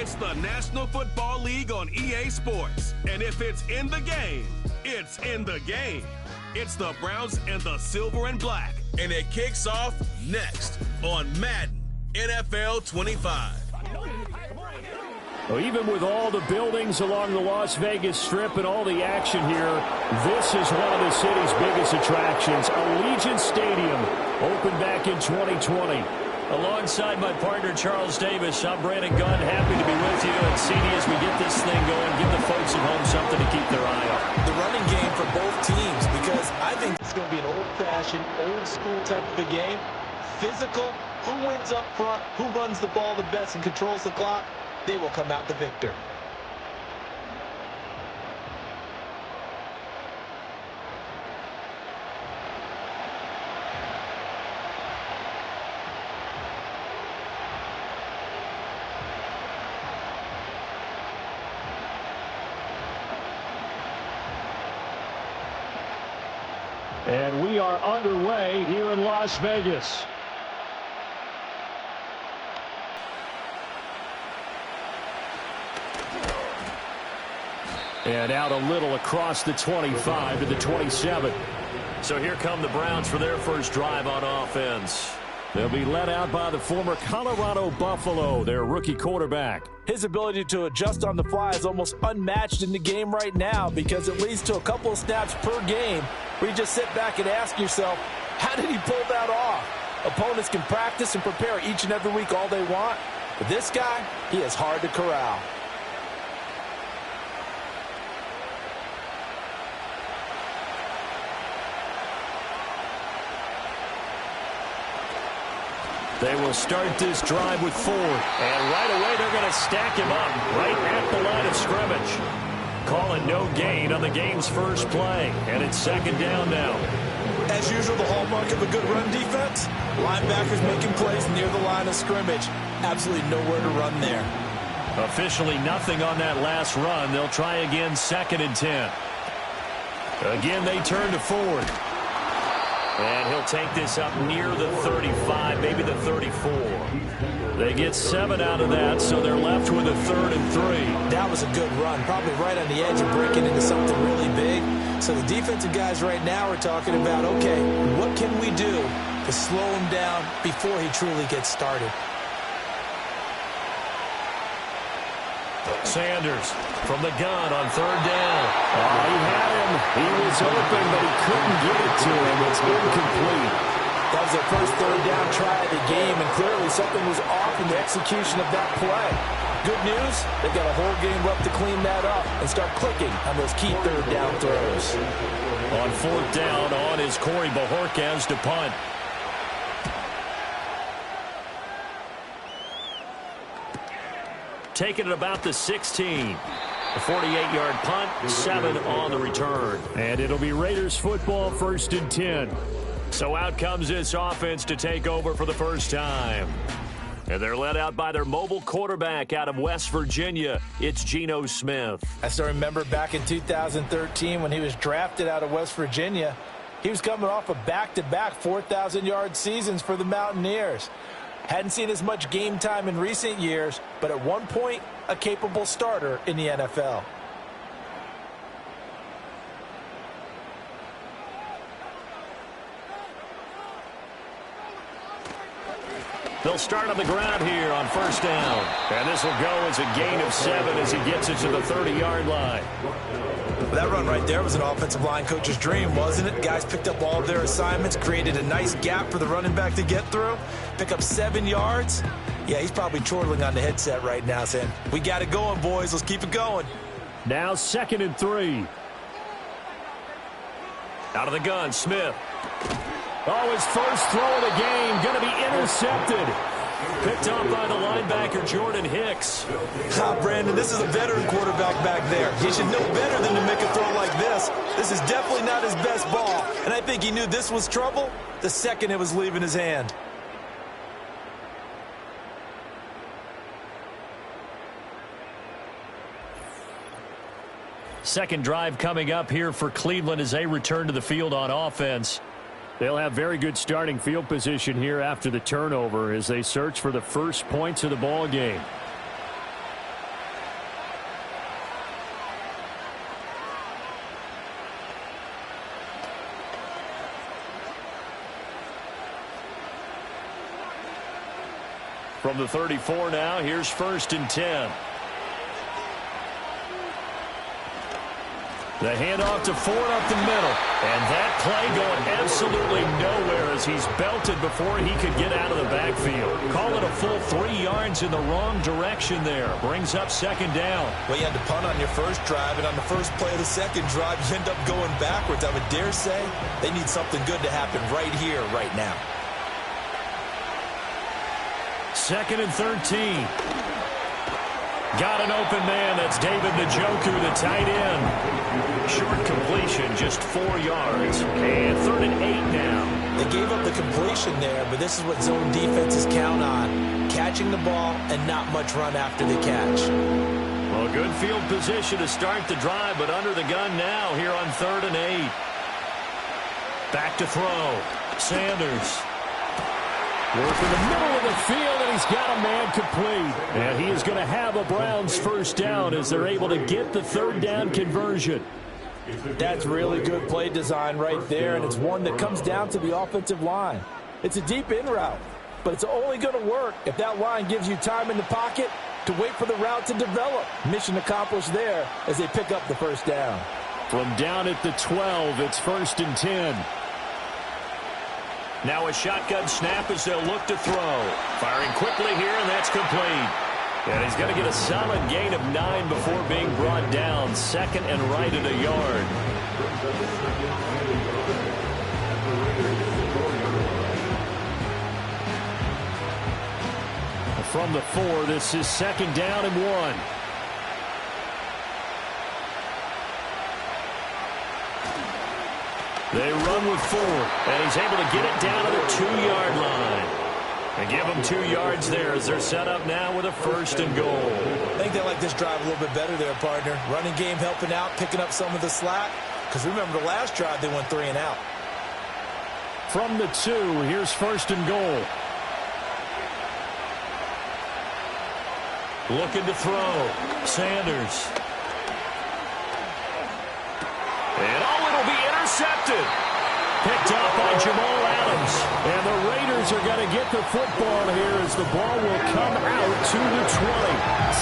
It's the National Football League on EA Sports. And if it's in the game, it's in the game. It's the Browns and the Silver and Black. And it kicks off next on Madden NFL 25. Well, even with all the buildings along the Las Vegas Strip and all the action here, this is one of the city's biggest attractions. Allegiant Stadium opened back in 2020. Alongside my partner, Charles Davis, I'm Brandon Gunn. Happy to be with you. And CD, as we get this thing going, give the folks at home something to keep their eye on. The running game for both teams, because I think it's going to be an old-fashioned, old-school type of a game. Physical, who wins up front, who runs the ball the best and controls the clock, they will come out the victor. And we are underway here in Las Vegas. And out a little across the 25 to the 27. So here come the Browns for their first drive on offense. They'll be led out by the former Colorado Buffalo, their rookie quarterback. His ability to adjust on the fly is almost unmatched in the game right now, because it leads to a couple of snaps per game where you just sit back and ask yourself, how did he pull that off? Opponents can practice and prepare each and every week all they want, but this guy, he is hard to corral. They will start this drive with 4. And right away, they're going to stack him up right at the line of scrimmage. Calling no gain on the game's first play. And it's second down now. As usual, the hallmark of a good run defense, linebackers making plays near the line of scrimmage. Absolutely nowhere to run there. Officially nothing on that last run. They'll try again, 2nd and 10. Again, they turn to Ford. And he'll take this up near the 35, maybe the 34. They get 7 out of that, so they're left with a 3rd and 3. That was a good run, probably right on the edge of breaking into something really big. So the defensive guys right now are talking about, okay, what can we do to slow him down before he truly gets started? Sanders from the gun on 3rd down. Oh, he had him. He was open, but he couldn't get it to him. It's incomplete. That was their first 3rd down try of the game, and clearly something was off in the execution of that play. Good news, they've got a whole game left to clean that up and start clicking on those key 3rd down throws. On 4th down, on is Corey Bajorquez to punt. Taking it about the 16. A 48-yard punt, 7 on the return. And it'll be Raiders football, 1st and 10. So out comes this offense to take over for the first time. And they're led out by their mobile quarterback out of West Virginia. It's Geno Smith. I still remember back in 2013 when he was drafted out of West Virginia. He was coming off of back-to-back 4,000-yard seasons for the Mountaineers. Hadn't seen as much game time in recent years, but at one point, a capable starter in the NFL. They'll start on the ground here on 1st down. And this will go as a gain of 7 as he gets it to the 30-yard line. That run right there was an offensive line coach's dream, wasn't it? Guys picked up all of their assignments, created a nice gap for the running back to get through, pick up 7 yards. Yeah, he's probably chortling on the headset right now saying, we got it going, boys. Let's keep it going. Now 2nd and 3. Out of the gun, Smith. Oh, his first throw of the game going to be intercepted. Picked up by the linebacker, Jordan Hicks. Brandon, this is a veteran quarterback back there. He should know better than to make a throw like this. This is definitely not his best ball. And I think he knew this was trouble the second it was leaving his hand. Second drive coming up here for Cleveland as they return to the field on offense. They'll have very good starting field position here after the turnover as they search for the first points of the ball game. From the 34 now, here's 1st and 10. The handoff to Ford up the middle. And that play going absolutely nowhere as he's belted before he could get out of the backfield. Call it a full 3 yards in the wrong direction there. Brings up 2nd down. Well, you had to punt on your first drive, and on the first play of the second drive, you end up going backwards. I would dare say they need something good to happen right here, right now. 2nd and 13. Got an open man. That's David Njoku, the tight end. Short completion, just 4 yards. And 3rd and 8 now. They gave up the completion there, but this is what zone defenses count on. Catching the ball and not much run after the catch. Well, good field position to start the drive, but under the gun now here on 3rd and 8. Back to throw. Sanders. Work in the middle of the field, and he's got a man complete. And he is going to have a Browns 1st down as they're able to get the 3rd down conversion. That's really good play design right there, and it's one that comes down to the offensive line. It's a deep in route, but it's only going to work if that line gives you time in the pocket to wait for the route to develop. Mission accomplished there as they pick up the 1st down. From down at the 12, it's 1st and 10. Now a shotgun snap as they'll look to throw. Firing quickly here, and that's complete. And he's going to get a solid gain of 9 before being brought down. 2nd and right at a yard. From the 4, this is 2nd down and 1. They run with 4, and he's able to get it down to the 2-yard line. And give them 2 yards there as they're set up now with a 1st and goal. I think they like this drive a little bit better there, partner. Running game helping out, picking up some of the slack. Because remember the last drive, they went 3 and out. From the 2, here's 1st and goal. Looking to throw. Sanders. And it'll be intercepted. Picked off by Jamal Adams. And the Raiders are going to get the football here as the ball will come out to the 20.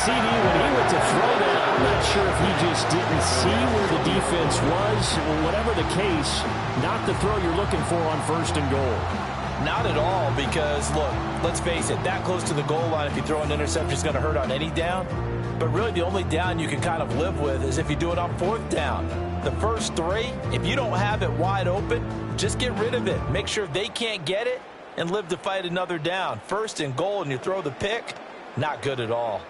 CD, when he went to throw that, I'm not sure if he just didn't see where the defense was. Whatever the case, not the throw you're looking for on 1st and goal. Not at all, because, look, let's face it, that close to the goal line, if you throw an interception, is going to hurt on any down. But really, the only down you can kind of live with is if you do it on 4th down. The first 3, if you don't have it wide open, just get rid of it. Make sure they can't get it and live to fight another down. 1st and goal, and you throw the pick, not good at all.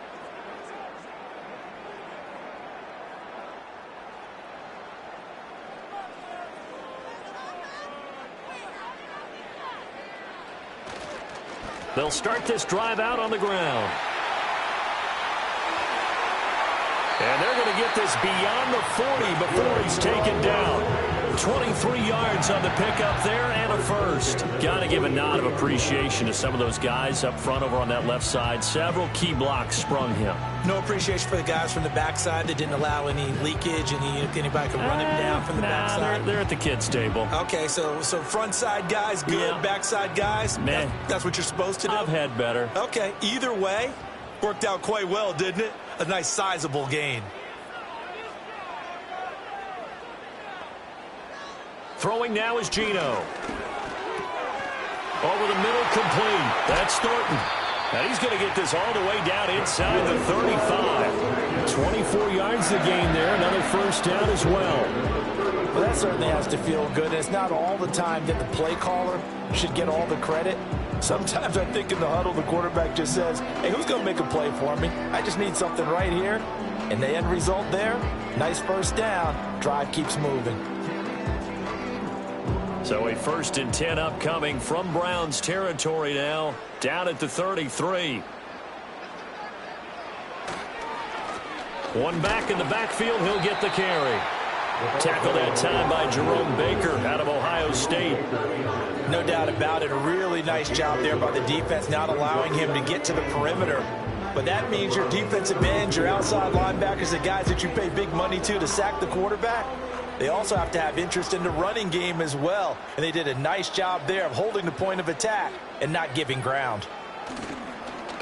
They'll start this drive out on the ground. And they're going to get this beyond the 40 before he's taken down. 23 yards on the pickup there and a 1st. Got to give a nod of appreciation to some of those guys up front over on that left side. Several key blocks sprung him. No appreciation for the guys from the backside that didn't allow any leakage, and anybody could run him down from the backside. They're at the kids' table. Okay, so front side guys good, yeah. Backside guys, man, that's what you're supposed to do? I've had better. Okay, either way, worked out quite well, didn't it? A nice sizable gain. Throwing now is Geno. Over the middle, complete. That's Thornton. And he's going to get this all the way down inside the 35. 24 yards to gain there. Another 1st down as well. Well, that certainly has to feel good. It's not all the time that the play caller should get all the credit. Sometimes I think in the huddle, the quarterback just says, hey, who's going to make a play for me? I just need something right here. And the end result there, nice 1st down. Drive keeps moving. So a 1st and 10 upcoming from Browns territory now, down at the 33. One back in the backfield, he'll get the carry. Tackled that time by Jerome Baker out of Ohio State. No doubt about it. A really nice job there by the defense, not allowing him to get to the perimeter. But that means your defensive ends, your outside linebackers, the guys that you pay big money to sack the quarterback, they also have to have interest in the running game as well. And they did a nice job there of holding the point of attack and not giving ground.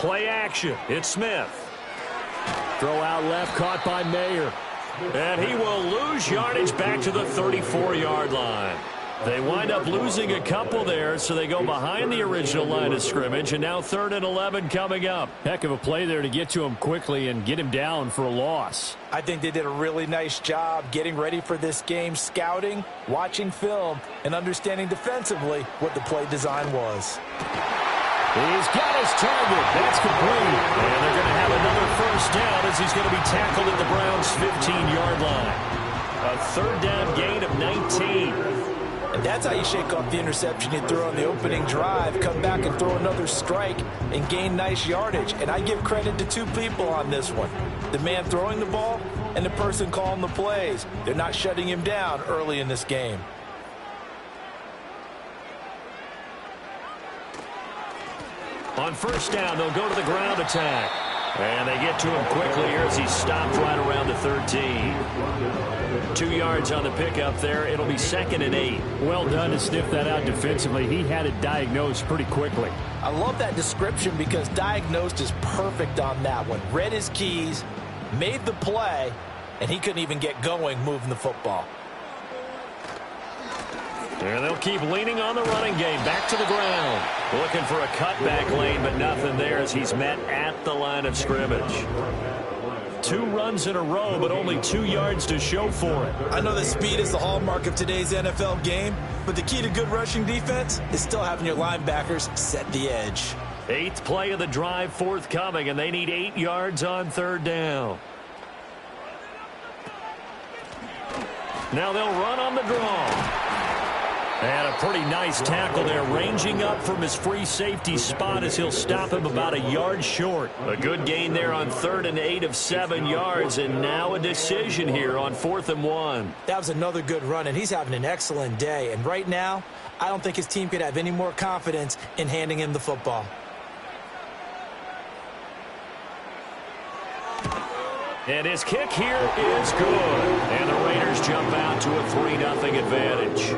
Play action. It's Smith. Throw out left, caught by Mayer. And he will lose yardage back to the 34-yard line. They wind up losing a couple there, so they go behind the original line of scrimmage, and now 3rd and 11 coming up. Heck of a play there to get to him quickly and get him down for a loss. I think they did a really nice job getting ready for this game, scouting, watching film, and understanding defensively what the play design was. He's got his target. That's complete. And they're going to have another first down as he's going to be tackled at the Browns' 15-yard line. A 3rd down gain of 19. And that's how you shake off the interception you threw on the opening drive, come back and throw another strike and gain nice yardage. And I give credit to two people on this one. The man throwing the ball and the person calling the plays. They're not shutting him down early in this game. On first down, they'll go to the ground attack. And they get to him quickly here as he stopped right around the 13. 2 yards on the pickup there. It'll be 2nd and 8. Well done to sniff that out defensively. He had it diagnosed pretty quickly. I love that description because diagnosed is perfect on that one. Read his keys, made the play, and he couldn't even get going moving the football. And they'll keep leaning on the running game. Back to the ground. Looking for a cutback lane, but nothing there as he's met at the line of scrimmage. 2 runs in a row, but only 2 yards to show for it. I know that speed is the hallmark of today's NFL game, but the key to good rushing defense is still having your linebackers set the edge. 8th play of the drive forthcoming, and they need 8 yards on 3rd down. Now they'll run on the draw. And a pretty nice tackle there, ranging up from his free safety spot as he'll stop him about a yard short. A good gain there on 3rd and 8 of 7 yards, and now a decision here on 4th and 1. That was another good run, and he's having an excellent day. And right now, I don't think his team could have any more confidence in handing him the football. And his kick here is good. And the Raiders jump out to a 3-0 advantage.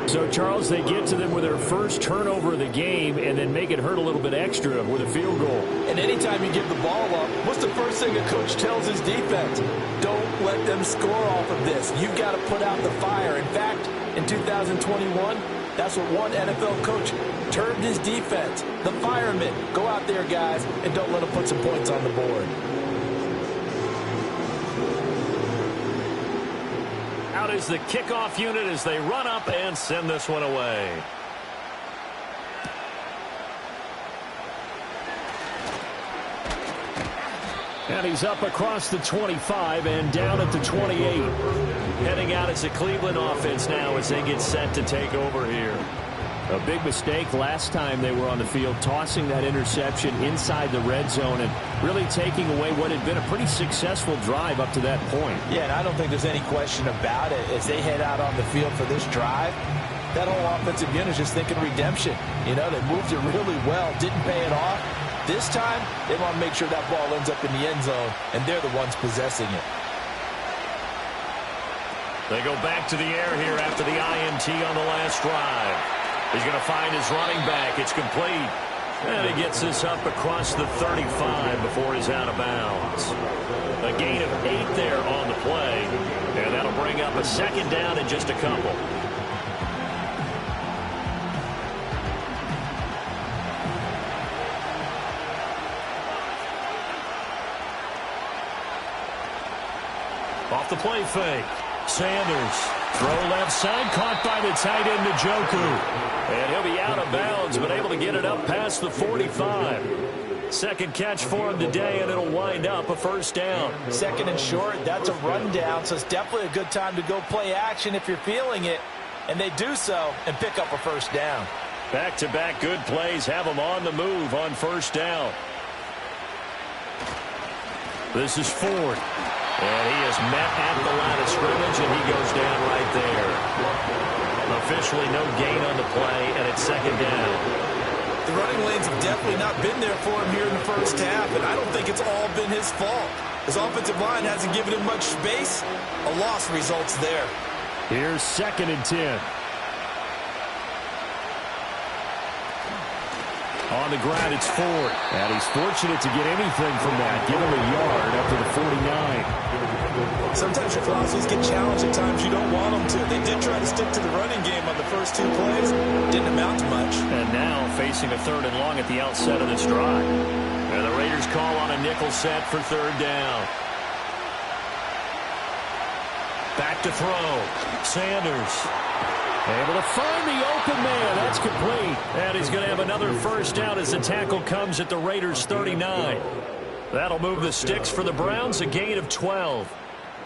So, Charles, they get to them with their first turnover of the game and then make it hurt a little bit extra with a field goal. And anytime you give the ball up, what's the first thing a coach tells his defense? Don't let them score off of this. You've got to put out the fire. In fact, in 2021, that's what one NFL coach termed his defense. The firemen. Go out there, guys, and don't let them put some points on the board. Out is the kickoff unit as they run up and send this one away. And he's up across the 25 and down at the 28. Heading out as a Cleveland offense now as they get set to take over here. A big mistake last time they were on the field, tossing that interception inside the red zone and really taking away what had been a pretty successful drive up to that point. Yeah, and I don't think there's any question about it. As they head out on the field for this drive, that whole offensive unit is just thinking redemption. You know, they moved it really well, didn't pay it off. This time, they want to make sure that ball ends up in the end zone, and they're the ones possessing it. They go back to the air here after the INT on the last drive. He's going to find his running back. It's complete. And he gets this up across the 35 before he's out of bounds. A gain of 8 there on the play. And that'll bring up a 2nd down in just a couple. Off the play fake. Sanders. Throw left side, caught by the tight end, Njoku. And he'll be out of bounds, but able to get it up past the 45. 2nd catch for him today, and it'll wind up a 1st down. 2nd and short, that's a rundown, so it's definitely a good time to go play action if you're feeling it. And they do so and pick up a 1st down. Back-to-back good plays have them on the move on 1st down. This is Ford. And he is met at the line of scrimmage, and he goes down right there. Officially no gain on the play, and it's 2nd down. The running lanes have definitely not been there for him here in the first half, and I don't think it's all been his fault. His offensive line hasn't given him much space. A loss results there. Here's 2nd and 10. On the ground, it's Ford. And he's fortunate to get anything from that. Give him a yard up to the 49. Sometimes your philosophies get challenged at times you don't want them to. They did try to stick to the running game on the first 2 plays. Didn't amount to much. And now facing a 3rd and long at the outset of this drive. And the Raiders call on a nickel set for 3rd down. Back to throw. Sanders. Able to find the open man. That's complete. And he's going to have another first down as the tackle comes at the Raiders' 39. That'll move the sticks for the Browns, a gain of 12.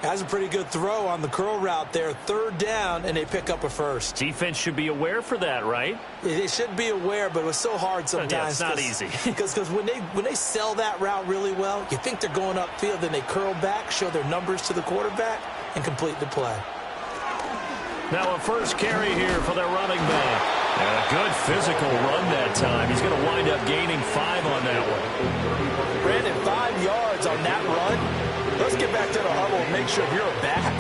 Has a pretty good throw on the curl route there. 3rd down, and they pick up a first. Defense should be aware for that, right? They should be aware, but it was so hard sometimes. Yeah, it's not easy. Because when they sell that route really well, you think they're going upfield, then they curl back, show their numbers to the quarterback, and complete the play. Now a first carry here for their running back. And a good physical run that time. He's going to wind up gaining 5 on that one. Brandon, 5 yards on that run. Let's get back to the huddle and make sure if you're a back,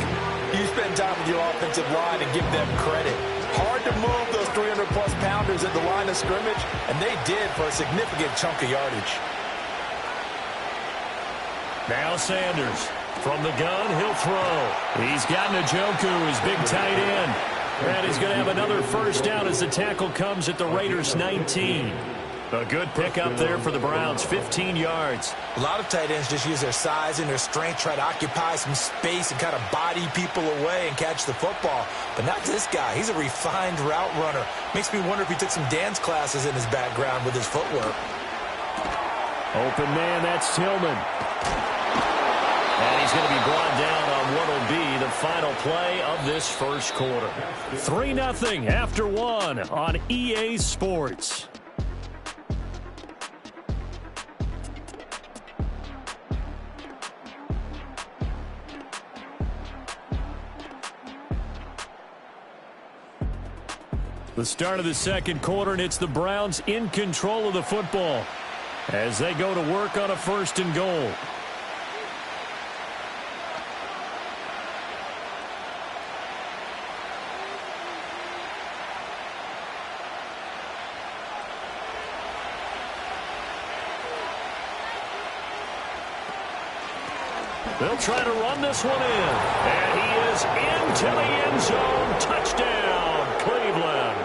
you spend time with your offensive line and give them credit. Hard to move those 300-plus pounders at the line of scrimmage, and they did for a significant chunk of yardage. Now Sanders. From the gun, he'll throw. He's got Njoku, his big tight end. And he's going to have another first down as the tackle comes at the Raiders' 19. A good pickup there for the Browns, 15 yards. A lot of tight ends just use their size and their strength, try to occupy some space and kind of body people away and catch the football. But not this guy. He's a refined route runner. Makes me wonder if he took some dance classes in his background with his footwork. Open man, that's Tillman. And he's going to be brought down on what will be the final play of this first quarter. 3-0 after 1 on EA Sports. The start of the second quarter, and it's the Browns in control of the football as they go to work on a 1st and goal. They'll try to run this one in. And he is into the end zone. Touchdown, Cleveland.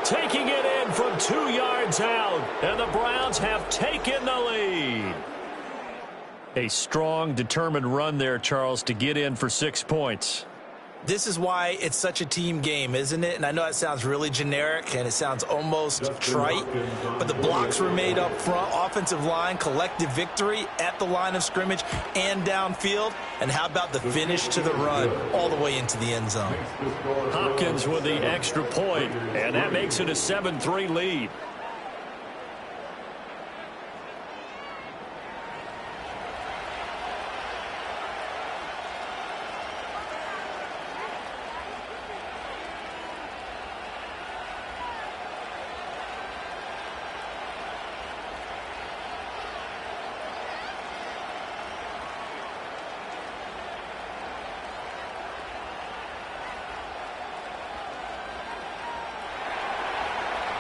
Taking it in from 2 yards out. And the Browns have taken the lead. A strong, determined run there, Charles, to get in for 6 points. This is why it's such a team game, isn't it? And I know it sounds really generic and it sounds almost trite, but the blocks were made up front, offensive line, collective victory at the line of scrimmage and downfield. And how about the finish to the run all the way into the end zone? Hopkins with the extra point, and that makes it a 7-3 lead.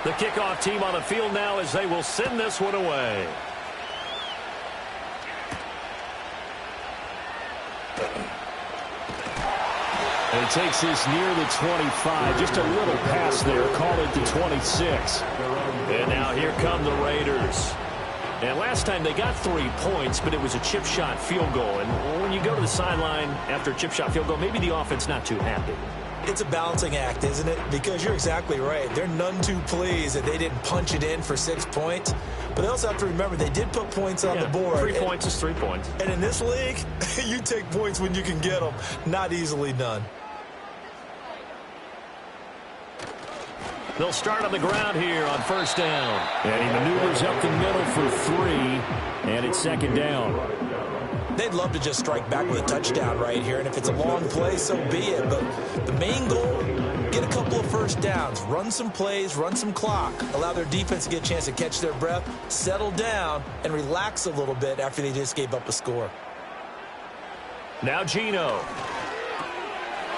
The kickoff team on the field now as they will send this one away. And he takes this near the 25. Just a little pass there. Call it the 26. And now here come the Raiders. And last time they got 3 points, but it was a chip shot field goal. And when you go to the sideline after a chip shot field goal, maybe the offense not too happy. It's a balancing act, isn't it? Because you're exactly right. They're none too pleased that they didn't punch it in for 6 points. But they also have to remember they did put points on the board. 3 points is 3 points. And in this league, you take points when you can get them. Not easily done. They'll start on the ground here on first down. And he maneuvers up the middle for 3. And it's second down. They'd love to just strike back with a touchdown right here, and if it's a long play, so be it. But the main goal, get a couple of first downs, run some plays, run some clock, allow their defense to get a chance to catch their breath, settle down, and relax a little bit after they just gave up a score. Now Geno.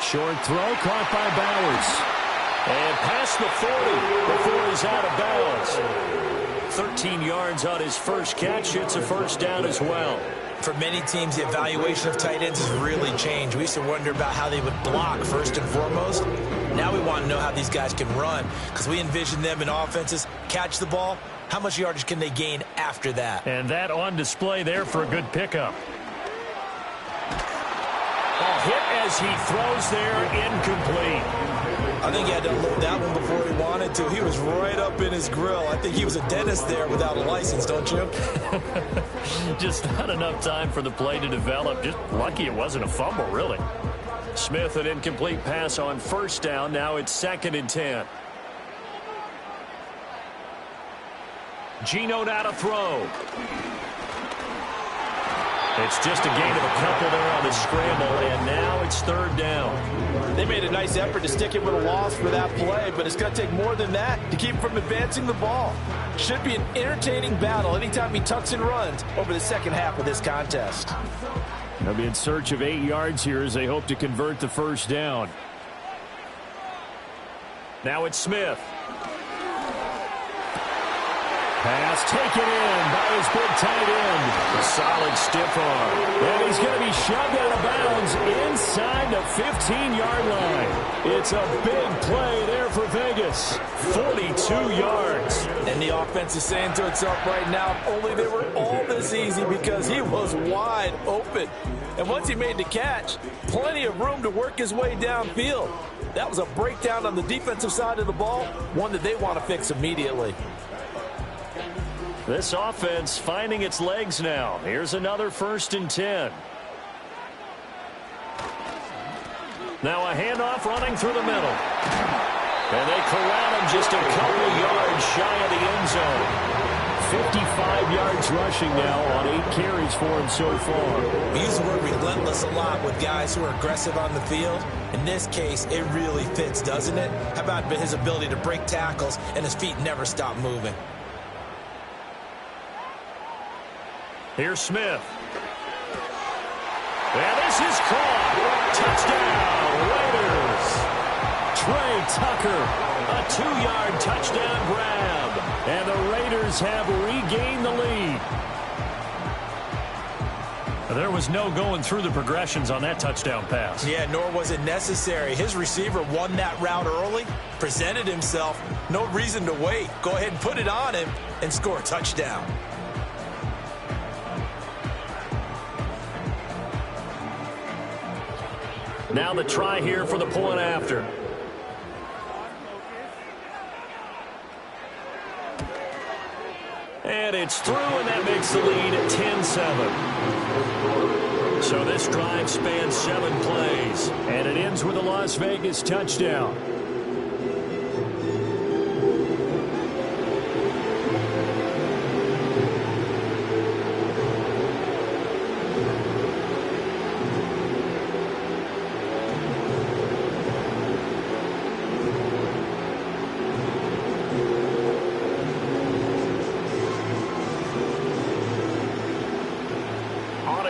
Short throw caught by Bowers. And past the 40 before he's out of bounds. 13 yards on his first catch. It's a first down as well. For many teams, the evaluation of tight ends has really changed. We used to wonder about how they would block first and foremost. Now we want to know how these guys can run, because we envision them in offenses catch the ball. How much yardage can they gain after that? And that on display there for a good pickup. Hit as he throws there, incomplete. I think he had to unload that one before he wanted to. He was right up in his grill. I think he was a dentist there without a license, don't you? Just not enough time for the play to develop. Just lucky it wasn't a fumble, really. Smith, an incomplete pass on first down. Now it's 2nd and 10. Geno now to throw. It's just a gain of a couple there on the scramble, and now it's 3rd down. They made a nice effort to stick him with a loss for that play, but it's going to take more than that to keep him from advancing the ball. Should be an entertaining battle anytime he tucks and runs over the second half of this contest. They'll be in search of 8 yards here as they hope to convert the first down. Now it's Smith. Pass taken in by his big tight end. A solid stiff arm. And he's going to be shoved out of bounds inside the 15-yard line. It's a big play there for Vegas. 42 yards. And the offense is saying to itself right now, if only they were all this easy, because he was wide open. And once he made the catch, plenty of room to work his way downfield. That was a breakdown on the defensive side of the ball, one that they want to fix immediately. This offense finding its legs now. Here's another 1st and 10. Now a handoff running through the middle. And they corral him just a couple yards shy of the end zone. 55 yards rushing now on 8 carries for him so far. We use the word relentless a lot with guys who are aggressive on the field. In this case, it really fits, doesn't it? How about his ability to break tackles and his feet never stop moving? Here's Smith. And this is caught. Touchdown, Raiders. Trey Tucker, a 2-yard touchdown grab. And the Raiders have regained the lead. There was no going through the progressions on that touchdown pass. Yeah, nor was it necessary. His receiver won that route early, presented himself. No reason to wait. Go ahead and put it on him and score a touchdown. Now the try here for the point after. And it's through, and that makes the lead at 10-7. So this drive spans 7 plays. And it ends with a Las Vegas touchdown.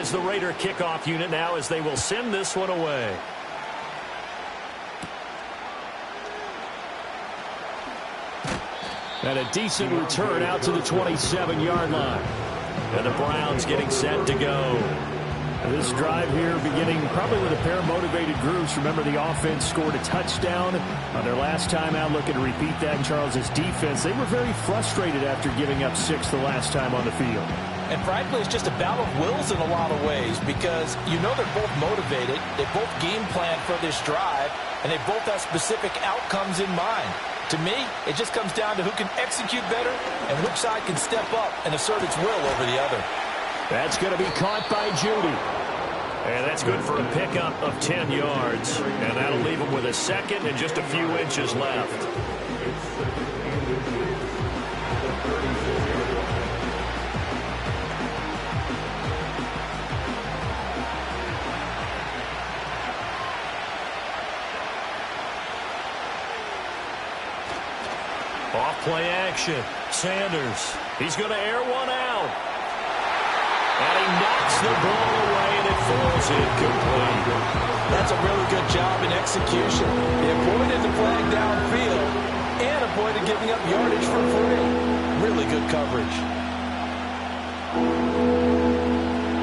Is the Raider kickoff unit now as they will send this one away. And a decent return out to the 27-yard line. And the Browns getting set to go. This drive here beginning probably with a pair of motivated groups. Remember, the offense scored a touchdown on their last time out. Looking to repeat that in Charles's defense. They were very frustrated after giving up 6 the last time on the field. And frankly, it's just a battle of wills in a lot of ways, because you know they're both motivated, they both game plan for this drive, and they both have specific outcomes in mind. To me, it just comes down to who can execute better and which side can step up and assert its will over the other. That's going to be caught by Judy. And that's good for a pickup of 10 yards. And that'll leave him with a second and just a few inches left. Off play action. Sanders. He's going to air one out. And he knocks the ball away, and it falls incomplete. That's a really good job in execution. They avoided the flag downfield and avoided giving up yardage for free. Really good good coverage.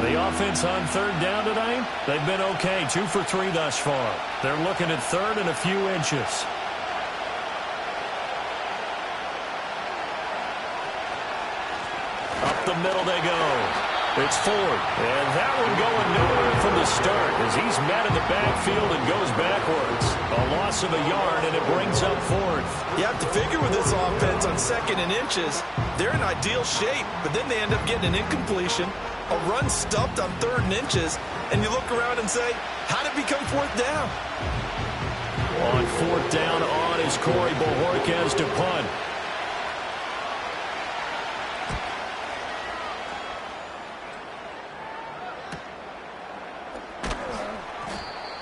The offense on third down tonight, they've been okay. 2 for 3 thus far. They're looking at third and a few inches. Up the middle they go. It's Ford. And that one going nowhere from the start as he's met in the backfield and goes backwards. A loss of a yard, and it brings up fourth. You have to figure with this offense on second and inches, they're in ideal shape, but then they end up getting an incompletion, a run stuffed on third and inches, and you look around and say, how did it become fourth down? On fourth down on is Corey Bojorquez to punt.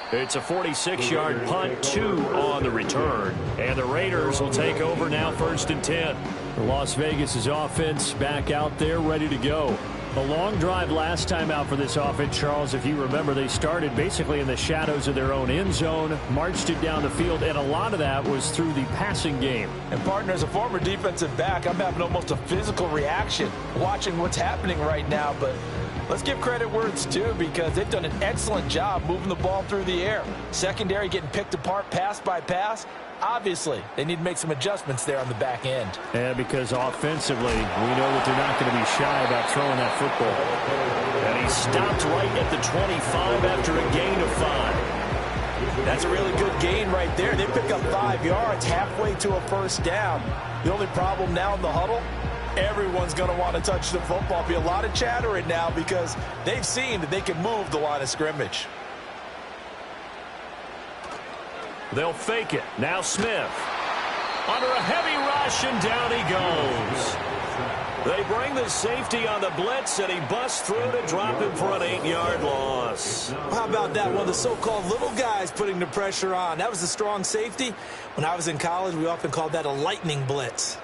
It's a 46-yard punt, 2 on the return. And the Raiders will take over now, 1st and 10. Las Vegas' offense back out there, ready to go. A long drive last time out for this offense, Charles. If you remember, they started basically in the shadows of their own end zone, marched it down the field, and a lot of that was through the passing game. And, partner, as a former defensive back, I'm having almost a physical reaction watching what's happening right now, but let's give credit where it's due because they've done an excellent job moving the ball through the air. Secondary getting picked apart pass by pass. Obviously, they need to make some adjustments there on the back end. Yeah, because offensively, we know that they're not going to be shy about throwing that football. And he stopped right at the 25 after a gain of 5. That's a really good gain right there. They pick up 5 yards halfway to a first down. The only problem now in the huddle, everyone's going to want to touch the football. Be a lot of chatter right now because they've seen that they can move the line of scrimmage. They'll fake it. Now Smith. Under a heavy rush, and down he goes. They bring the safety on the blitz, and he busts through to drop him for an 8-yard loss. How about that? One of the so-called little guys putting the pressure on. That was a strong safety. When I was in college, we often called that a lightning blitz.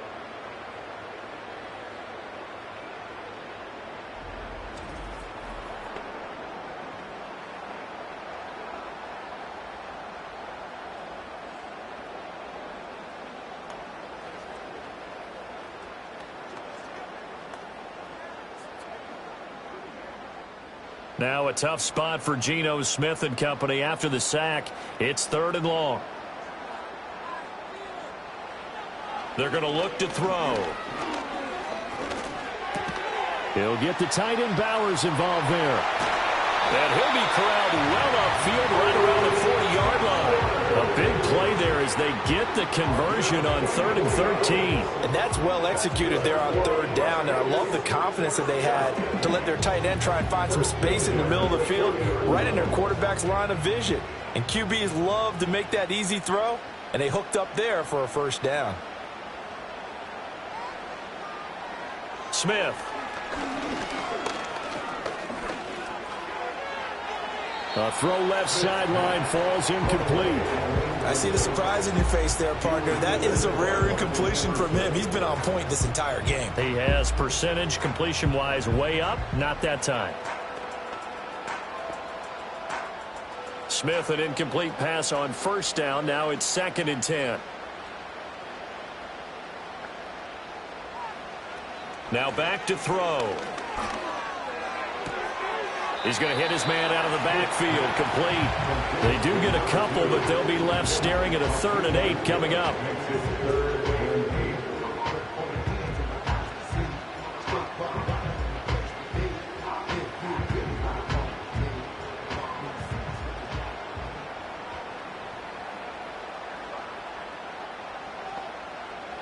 Now a tough spot for Geno Smith and company after the sack. It's 3rd and long. They're going to look to throw. He'll get the tight end Bowers involved there. And he'll be corralled well upfield right around the 40-yard line. A big play there as they get the conversion on 3rd and 13. And that's well executed there on 3rd down. And I love the confidence that they had to let their tight end try and find some space in the middle of the field, right in their quarterback's line of vision. And QBs love to make that easy throw, and they hooked up there for a first down. Smith. A throw left sideline falls incomplete. I see the surprise in your face there, partner. That is a rare incompletion from him. He's been on point this entire game. He has percentage completion-wise way up. Not that time. Smith, an incomplete pass on first down. Now it's 2nd and 10. Now back to throw. He's going to hit his man out of the backfield. Complete. They do get a couple, but they'll be left staring at a 3rd and 8 coming up.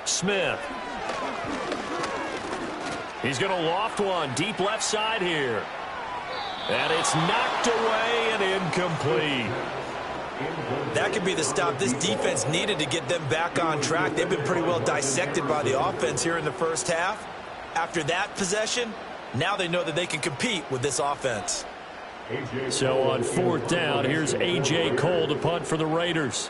Smith. He's going to loft one deep left side here. And it's knocked away and incomplete. That could be the stop this defense needed to get them back on track. They've been pretty well dissected by the offense here in the first half. After that possession, now they know that they can compete with this offense. So on 4th down, here's A.J. Cole to punt for the Raiders.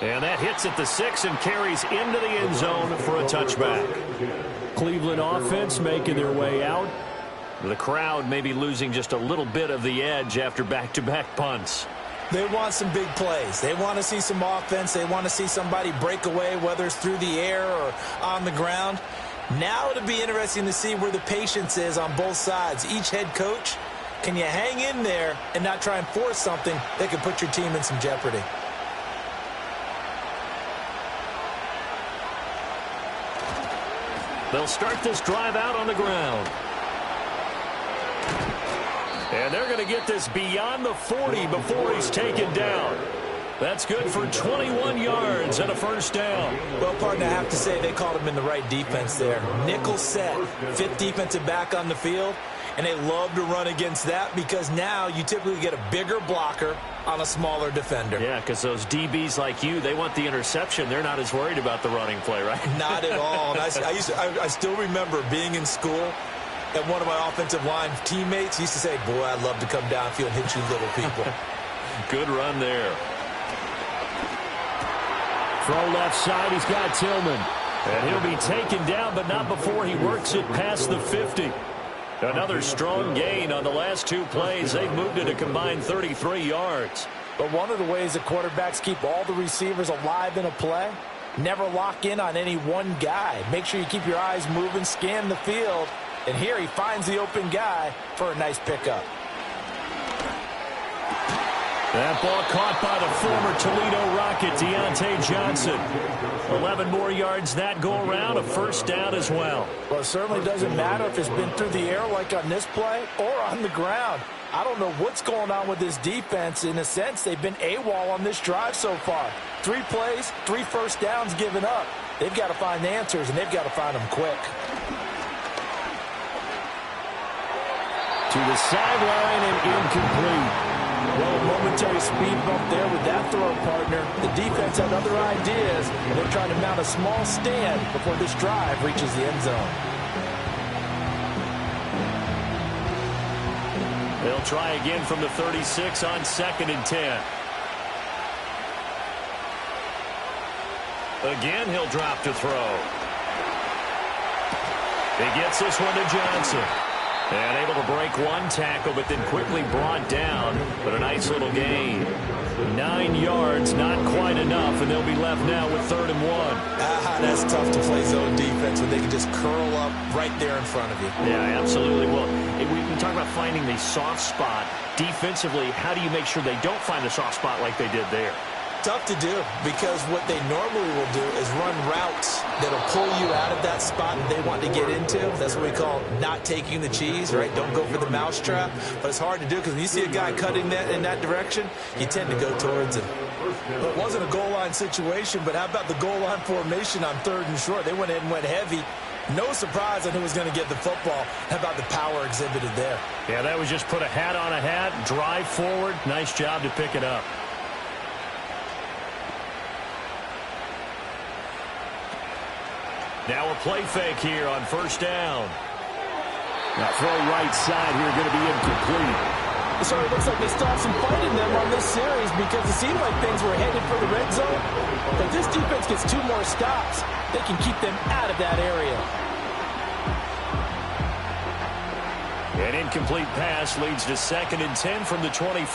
And that hits at the 6 and carries into the end zone for a touchback. Cleveland offense making their way out. The crowd may be losing just a little bit of the edge after back-to-back punts. They want some big plays. They want to see some offense. They want to see somebody break away, whether it's through the air or on the ground. Now it'll be interesting to see where the patience is on both sides. Each head coach, can you hang in there and not try and force something that could put your team in some jeopardy? They'll start this drive out on the ground. And they're going to get this beyond the 40 before he's taken down. That's good for 21 yards and a first down. Well, partner, I have to say they called him in the right defense there. Nickel set, fifth defensive back on the field, and they love to run against that because now you typically get a bigger blocker on a smaller defender. Yeah, because those DBs like you, they want the interception. They're not as worried about the running play, right? Not at all. And I still remember being in school, and one of my offensive line teammates used to say, boy, I'd love to come downfield and hit you little people. Good run there. Throw left side, he's got Tillman. And he'll be taken down, but not before he works it past the 50. Another strong gain on the last two plays. They've moved it a combined 33 yards. But one of the ways the quarterbacks keep all the receivers alive in a play, never lock in on any one guy. Make sure you keep your eyes moving, scan the field. And here he finds the open guy for a nice pickup. That ball caught by the former Toledo Rocket, Deontay Johnson. 11 more yards that go around, a first down as well. Well, it certainly doesn't matter if it's been through the air like on this play or on the ground. I don't know what's going on with this defense. In a sense, they've been AWOL on this drive so far. 3 plays, 3 first downs given up. They've got to find answers, and they've got to find them quick. To the sideline and incomplete. Well, a momentary speed bump there with that throw, partner. The defense had other ideas, and they're trying to mount a small stand before this drive reaches the end zone. They'll try again from the 36 on 2nd and 10. Again, he'll drop to throw. He gets this one to Johnson. And able to break one tackle, but then quickly brought down. But a nice little gain. 9 yards, not quite enough, and they'll be left now with 3rd and 1. That's tough to play zone defense when they can just curl up right there in front of you. Yeah, absolutely. Well, we talk about finding the soft spot. Defensively, how do you make sure they don't find a soft spot like they did there? Tough to do because what they normally will do is run routes that'll pull you out of that spot that they want to get into. That's what we call not taking the cheese, right? Don't go for the mousetrap. But it's hard to do because when you see a guy cutting that in that direction, you tend to go towards him. Well, it wasn't a goal line situation, but how about the goal line formation on 3rd and short? They went in and went heavy. No surprise on who was going to get the football. How about the power exhibited there? Yeah, that was just put a hat on a hat, drive forward. Nice job to pick it up. Now a play fake here on 1st down. Now throw right side here, going to be incomplete. So it looks like they still have some fight in them on this series because it seemed like things were headed for the red zone. But if this defense gets 2 more stops, they can keep them out of that area. An incomplete pass leads to 2nd and 10 from the 25.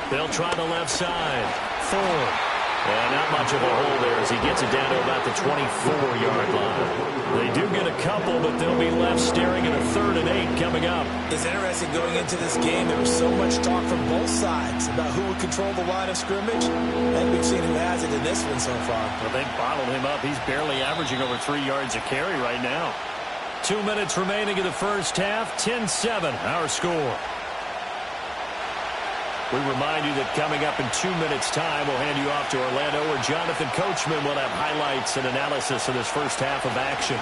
They'll try the left side. Ford. And not much of a hole there as he gets it down to about the 24-yard line. They do get a couple, but they'll be left staring at a 3rd and 8 coming up. It's interesting going into this game. There was so much talk from both sides about who would control the line of scrimmage. And we've seen who has it in this one so far. Well, they bottled him up. He's barely averaging over 3 yards a carry right now. 2 minutes remaining in the first half. 10-7, our score. We remind you that coming up in 2 minutes' time, we'll hand you off to Orlando, where Jonathan Coachman will have highlights and analysis of this first half of action.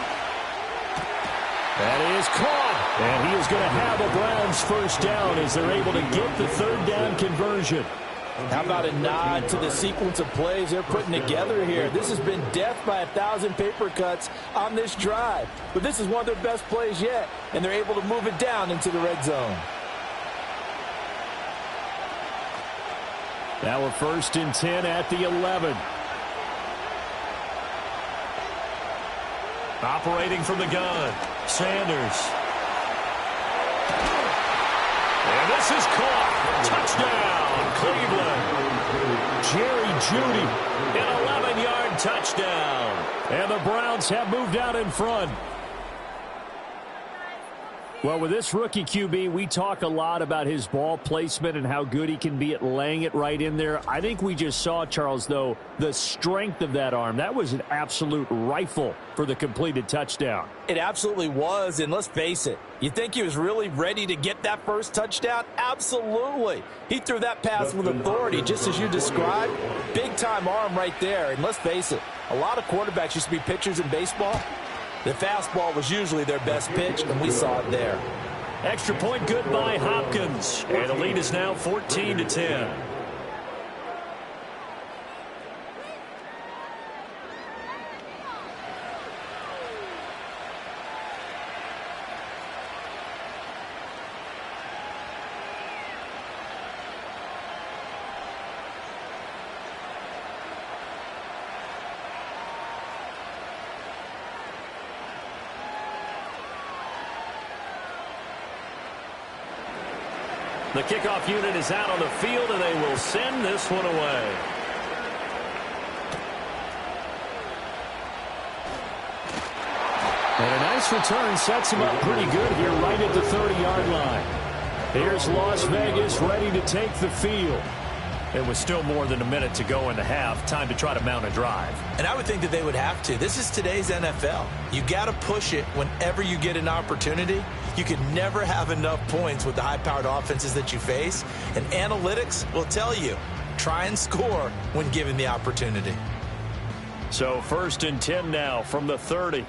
That is caught. And he is going to have a Browns first down as they're able to get the 3rd down conversion. How about a nod to the sequence of plays they're putting together here? This has been death by 1,000 paper cuts on this drive. But this is one of their best plays yet, and they're able to move it down into the red zone. Now a 1st and 10 at the 11. Operating from the gun, Sanders. And This is caught. Touchdown, Cleveland. Jerry Jeudy, an 11-yard touchdown. And the Browns have moved out in front. Well, with this rookie QB, we talk a lot about his ball placement and how good he can be at laying it right in there. I think we just saw, Charles, though, the strength of that arm. That was an absolute rifle for the completed touchdown. It absolutely was, and let's face it. You think he was really ready to get that first touchdown? Absolutely. He threw that pass with authority, just as you described. Big-time arm right there, and let's face it, a lot of quarterbacks used to be pitchers in baseball. The fastball was usually their best pitch, and we saw it there. Extra point good by Hopkins. And the lead is now 14-10. The kickoff unit is out on the field, and they will send this one away. And a nice return sets him up pretty good here right at the 30-yard line. Here's Las Vegas ready to take the field. It was still more than a minute to go in the half. Time to try to mount a drive. And I would think that they would have to. This is today's NFL. You got to push it whenever you get an opportunity. You can never have enough points with the high-powered offenses that you face. And analytics will tell you, try and score when given the opportunity. So 1st and 10 now from the 30.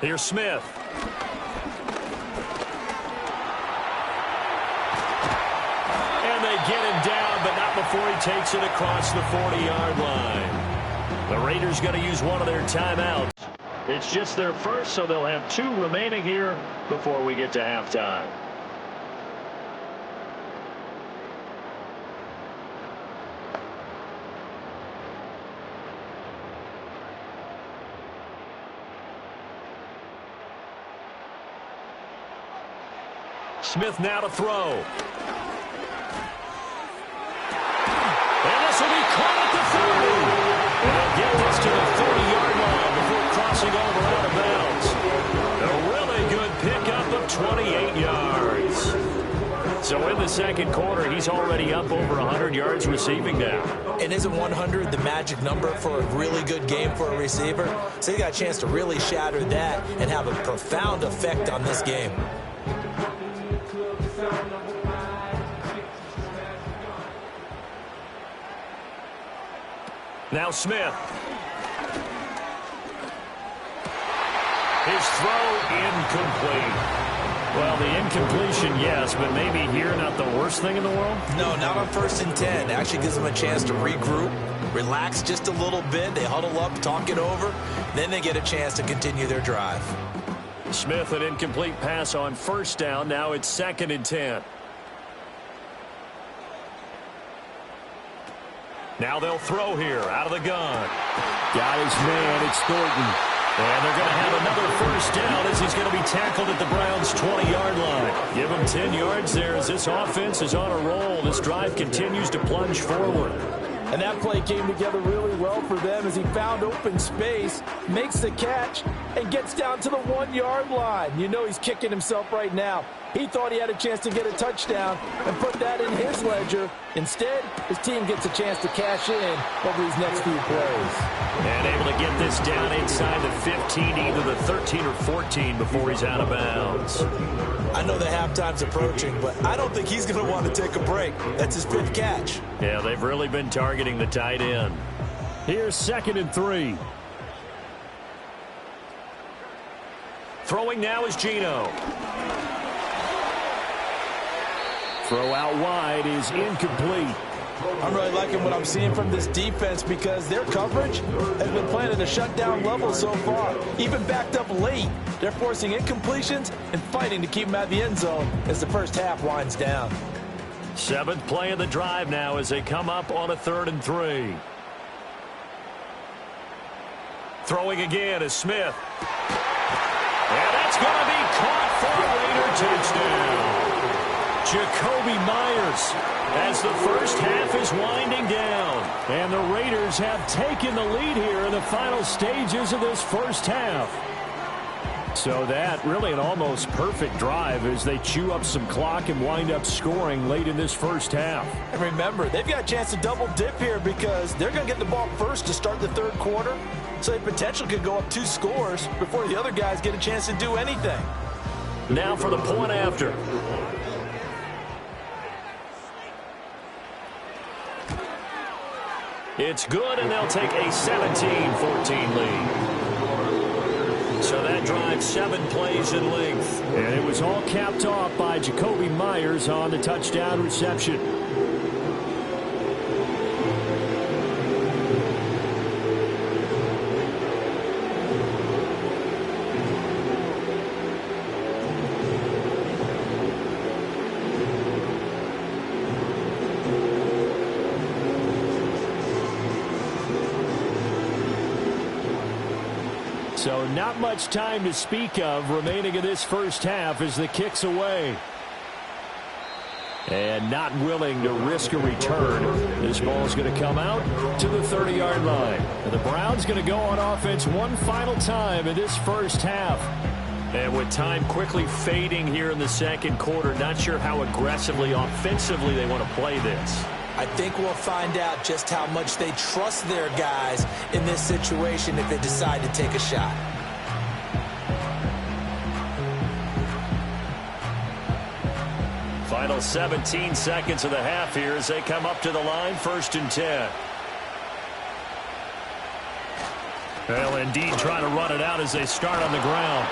Here's Smith. And they get him down, but not before he takes it across the 40-yard line. The Raiders going to use one of their timeouts. It's just their first, so they'll have 2 remaining here before we get to halftime. Smith now to throw. And this will be caught at the 30. And they'll get this to the 30-yard line before crossing over out of bounds. A really good pickup of 28 yards. So in the second quarter, he's already up over 100 yards receiving now. And isn't 100 the magic number for a really good game for a receiver? So he got a chance to really shatter that and have a profound effect on this game. Now Smith. His throw incomplete. Well, the incompletion, yes, but maybe here not the worst thing in the world? No, not on 1st and 10. It actually gives them a chance to regroup, relax just a little bit. They huddle up, talk it over. Then they get a chance to continue their drive. Smith, an incomplete pass on 1st down. Now it's 2nd and 10. Now they'll throw here out of the gun. Got his man. It's Thornton. And they're going to have another 1st down as he's going to be tackled at the Browns' 20-yard line. Give him 10 yards there as this offense is on a roll. This drive continues to plunge forward. And that play came together really well for them as he found open space, makes the catch, and gets down to the 1-yard line. You know he's kicking himself right now. He thought he had a chance to get a touchdown and put that in his ledger. Instead, his team gets a chance to cash in over these next few plays. And able to get this down inside the 15, either the 13 or 14 before he's out of bounds. I know the halftime's approaching, but I don't think he's going to want to take a break. That's his 5th catch. Yeah, they've really been targeting the tight end. Here's 2nd and 3. Throwing now is Geno. Throw out wide is incomplete. I'm really liking what I'm seeing from this defense because their coverage has been playing at a shutdown level so far. Even backed up late, they're forcing incompletions and fighting to keep them out of the end zone as the first half winds down. 7th play of the drive now as they come up on a 3rd and 3. Throwing again is Smith. And that's going to be caught for a Raider touchdown. Jacoby Myers as the first half is winding down. And the Raiders have taken the lead here in the final stages of this first half. So that really an almost perfect drive as they chew up some clock and wind up scoring late in this first half. And remember, they've got a chance to double dip here because they're going to get the ball first to start the third quarter. So they potentially could go up 2 scores before the other guys get a chance to do anything. Now for the point after. It's good, and they'll take a 17-14 lead. So that drives 7 plays in length. And it was all capped off by Jacoby Myers on the touchdown reception. So not much time to speak of remaining in this first half as the kick's away. And not willing to risk a return. This ball's going to come out to the 30-yard line. And the Browns going to go on offense one final time in this first half. And with time quickly fading here in the second quarter, not sure how aggressively, offensively they want to play this. I think we'll find out just how much they trust their guys in this situation if they decide to take a shot. Final 17 seconds of the half here as they come up to the line, 1st and 10. Well, indeed, trying to run it out as they start on the ground.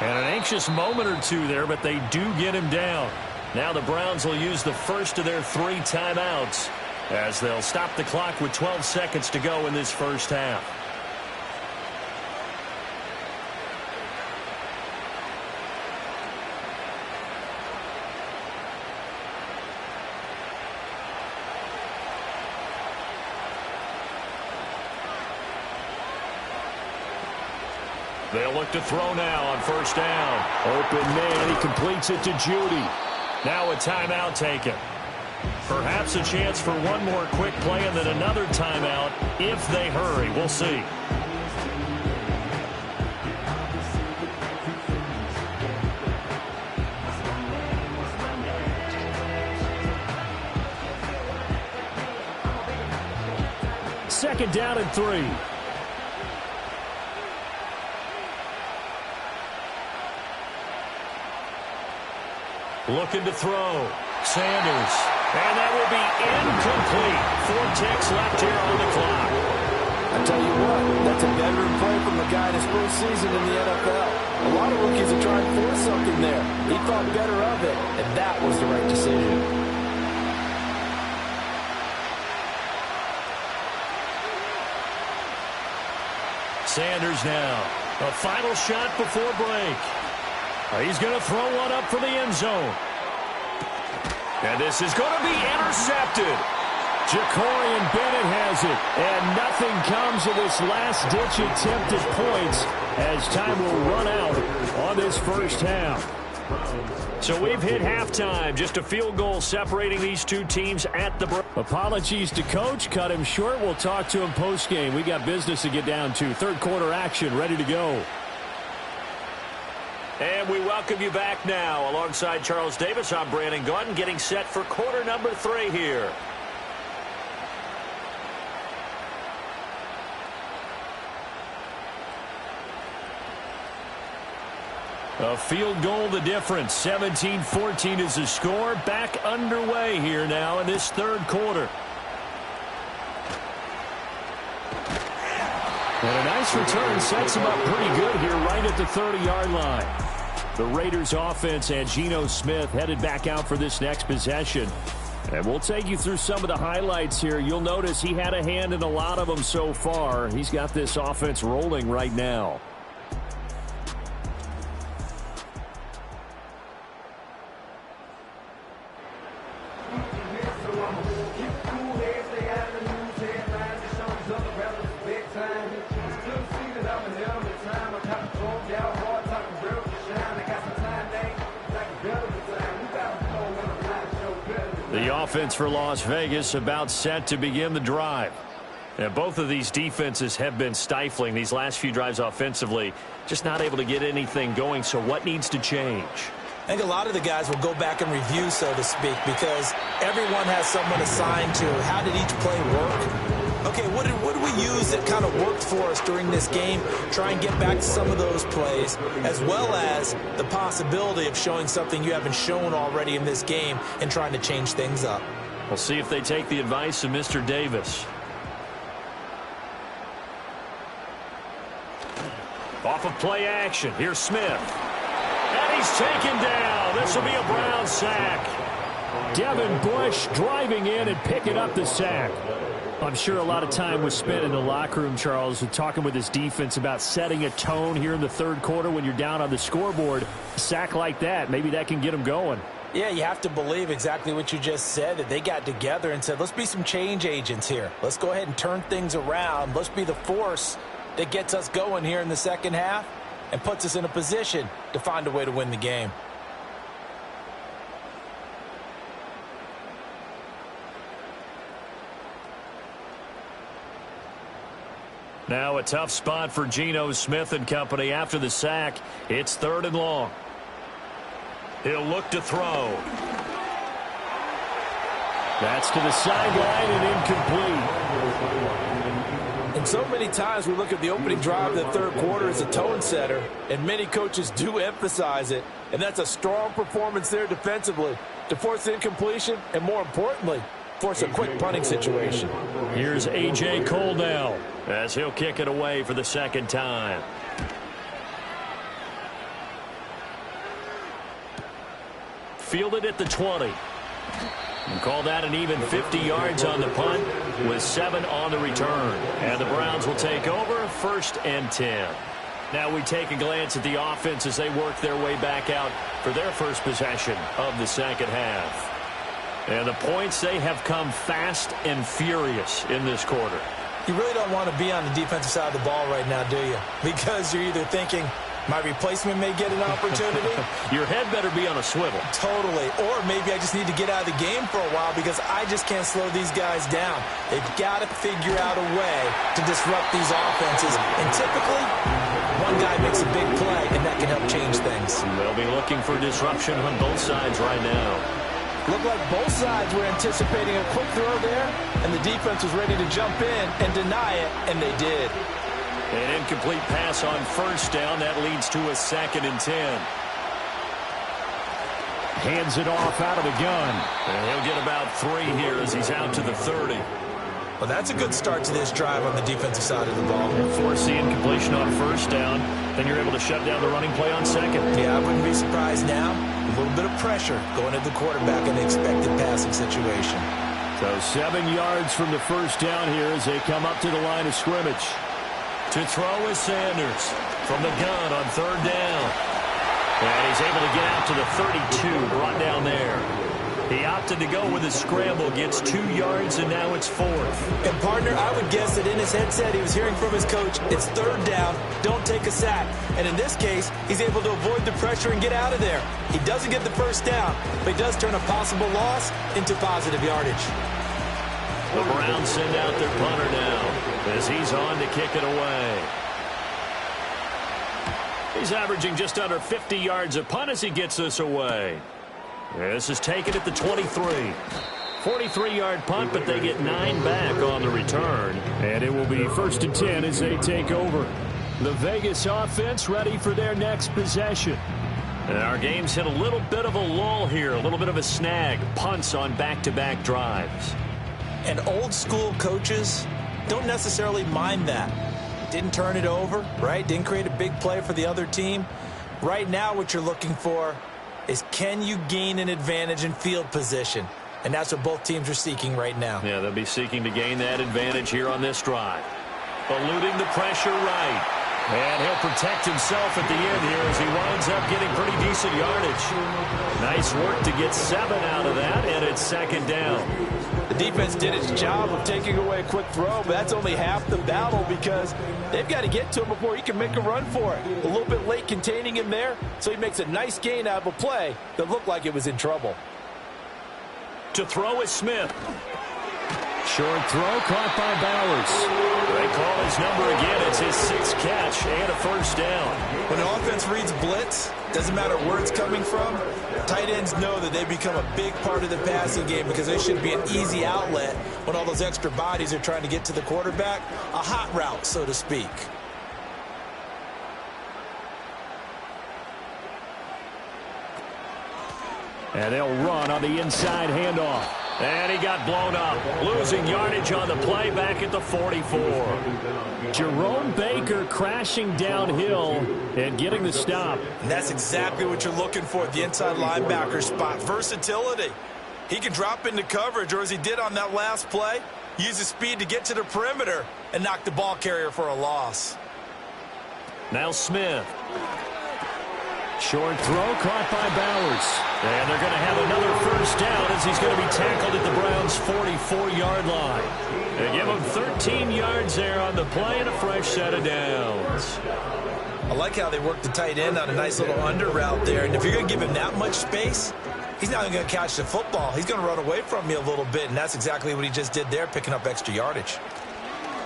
And an anxious moment or two there, but they do get him down. Now the Browns will use the first of their 3 timeouts as they'll stop the clock with 12 seconds to go in this first half. They'll look to throw now on 1st down. Open man, he completes it to Judy. Now a timeout taken. Perhaps a chance for one more quick play and then another timeout if they hurry. We'll see. Second down and 3. Looking to throw. Sanders. And that will be incomplete. 4 ticks left here on the clock. I tell you what, that's a veteran play from a guy in his first season in the NFL. A lot of rookies are trying to force something there. He thought better of it, and that was the right decision. Sanders now. A final shot before break. He's going to throw one up for the end zone. And this is going to be intercepted. Jacorian Bennett has it. And nothing comes of this last-ditch attempt at points as time will run out on this first half. So we've hit halftime. Just a field goal separating these two teams at the break. Apologies to Coach. Cut him short. We'll talk to him post-game. We got business to get down to. Third quarter action ready to go. And we welcome you back now. Alongside Charles Davis, I'm Brandon Gaudin, getting set for quarter number 3 here. A field goal the difference. 17-14 is the score. Back underway here now in this third quarter. And a nice return sets him up pretty good here right at the 30-yard line. The Raiders offense and Geno Smith headed back out for this next possession. And we'll take you through some of the highlights here. You'll notice he had a hand in a lot of them so far. He's got this offense rolling right now. The offense for Las Vegas about set to begin the drive. And both of these defenses have been stifling these last few drives offensively, just not able to get anything going. So what needs to change? I think a lot of the guys will go back and review, so to speak, because everyone has someone assigned to how did each play work. Okay, what did we use that kind of worked for us during this game? Try and get back to some of those plays, as well as the possibility of showing something you haven't shown already in this game and trying to change things up. We'll see if they take the advice of Mr. Davis. Off of play action, here's Smith. And he's taken down. This will be a Brown sack. Devin Bush driving in and picking up the sack. I'm sure a lot of time was spent in the locker room, Charles, talking with his defense about setting a tone here in the third quarter when you're down on the scoreboard. A sack like that, maybe that can get them going. Yeah, you have to believe exactly what you just said, that they got together and said, let's be some change agents here. Let's go ahead and turn things around. Let's be the force that gets us going here in the second half and puts us in a position to find a way to win the game. Now a tough spot for Geno Smith and company after the sack. It's 3rd and long. He'll look to throw. That's to the sideline and incomplete. And so many times we look at the opening drive of the third quarter as a tone setter, and many coaches do emphasize it. And that's a strong performance there defensively to force incompletion and, more importantly, force a quick punting situation. Here's A.J. Cole now as he'll kick it away for the second time. Fielded at the 20. And call that an even 50 yards on the punt with 7 on the return. And the Browns will take over 1st and 10. Now we take a glance at the offense as they work their way back out for their first possession of the second half. And the points, they have come fast and furious in this quarter. You really don't want to be on the defensive side of the ball right now, do you? Because you're either thinking, my replacement may get an opportunity. Your head better be on a swivel. Totally. Or maybe I just need to get out of the game for a while because I just can't slow these guys down. They've got to figure out a way to disrupt these offenses. And typically, one guy makes a big play, and that can help change things. They'll be looking for disruption on both sides right now. Looked like both sides were anticipating a quick throw there, and the defense was ready to jump in and deny it, and they did. An incomplete pass on 1st down. That leads to a 2nd and 10. Hands it off out of the gun. And he'll get about 3 here as he's out to the 30. Well, that's a good start to this drive on the defensive side of the ball. Force the incompletion on 1st down. Then you're able to shut down the running play on 2nd. Yeah, I wouldn't be surprised now. A little bit of pressure going at the quarterback in the expected passing situation. So 7 yards from the 1st down here as they come up to the line of scrimmage. To throw is Sanders from the gun on 3rd down. And he's able to get out to the 32, brought down there. He opted to go with a scramble, gets 2 yards, and now it's 4th. And, partner, I would guess that in his headset he was hearing from his coach, it's 3rd down, don't take a sack. And in this case, he's able to avoid the pressure and get out of there. He doesn't get the 1st down, but he does turn a possible loss into positive yardage. The Browns send out their punter now as he's on to kick it away. He's averaging just under 50 yards a punt as he gets this away. This is taken at the 23. 43-yard punt, but they get 9 back on the return. And it will be 1st and 10 as they take over. The Vegas offense ready for their next possession. And our game's hit a little bit of a lull here, a little bit of a snag. Punts on back-to-back drives. And old-school coaches don't necessarily mind that. Didn't turn it over, right? Didn't create a big play for the other team. Right now what you're looking for is can you gain an advantage in field position? And that's what both teams are seeking right now. Yeah, they'll be seeking to gain that advantage here on this drive. Eluding the pressure right. And he'll protect himself at the end here as he winds up getting pretty decent yardage. Nice work to get 7 out of that, and it's 2nd down. The defense did its job of taking away a quick throw, but that's only half the battle because they've got to get to him before he can make a run for it. A little bit late containing him there, so he makes a nice gain out of a play that looked like it was in trouble. To throw is Smith. Short throw caught by Bowers. They call his number again. It's his 6th catch and a first down. When the offense reads blitz, doesn't matter where it's coming from, tight ends know that they become a big part of the passing game because they should be an easy outlet when all those extra bodies are trying to get to the quarterback. A hot route, so to speak. And they'll run on the inside handoff. And he got blown up. Losing yardage on the play back at the 44. Jerome Baker crashing downhill and getting the stop. And that's exactly what you're looking for at the inside linebacker spot. Versatility. He can drop into coverage, or as he did on that last play, use his speed to get to the perimeter and knock the ball carrier for a loss. Now Smith. Short throw caught by Bowers. And they're going to have another first down as he's going to be tackled at the Browns' 44-yard line. They give him 13 yards there on the play and a fresh set of downs. I like how they work the tight end on a nice little under route there. And if you're going to give him that much space, he's not even going to catch the football. He's going to run away from you a little bit, and that's exactly what he just did there, picking up extra yardage.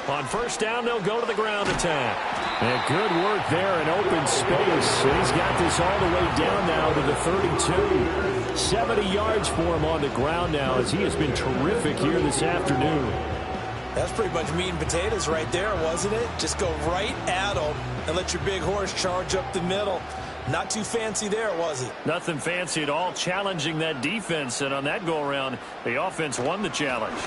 On first down, they'll go to the ground attack. And good work there in open space. And he's got this all the way down now to the 32. 70 yards for him on the ground now as he has been terrific here this afternoon. That's pretty much meat and potatoes right there, wasn't it? Just go right at them and let your big horse charge up the middle. Not too fancy there, was it? Nothing fancy at all, challenging that defense. And on that go-around, the offense won the challenge.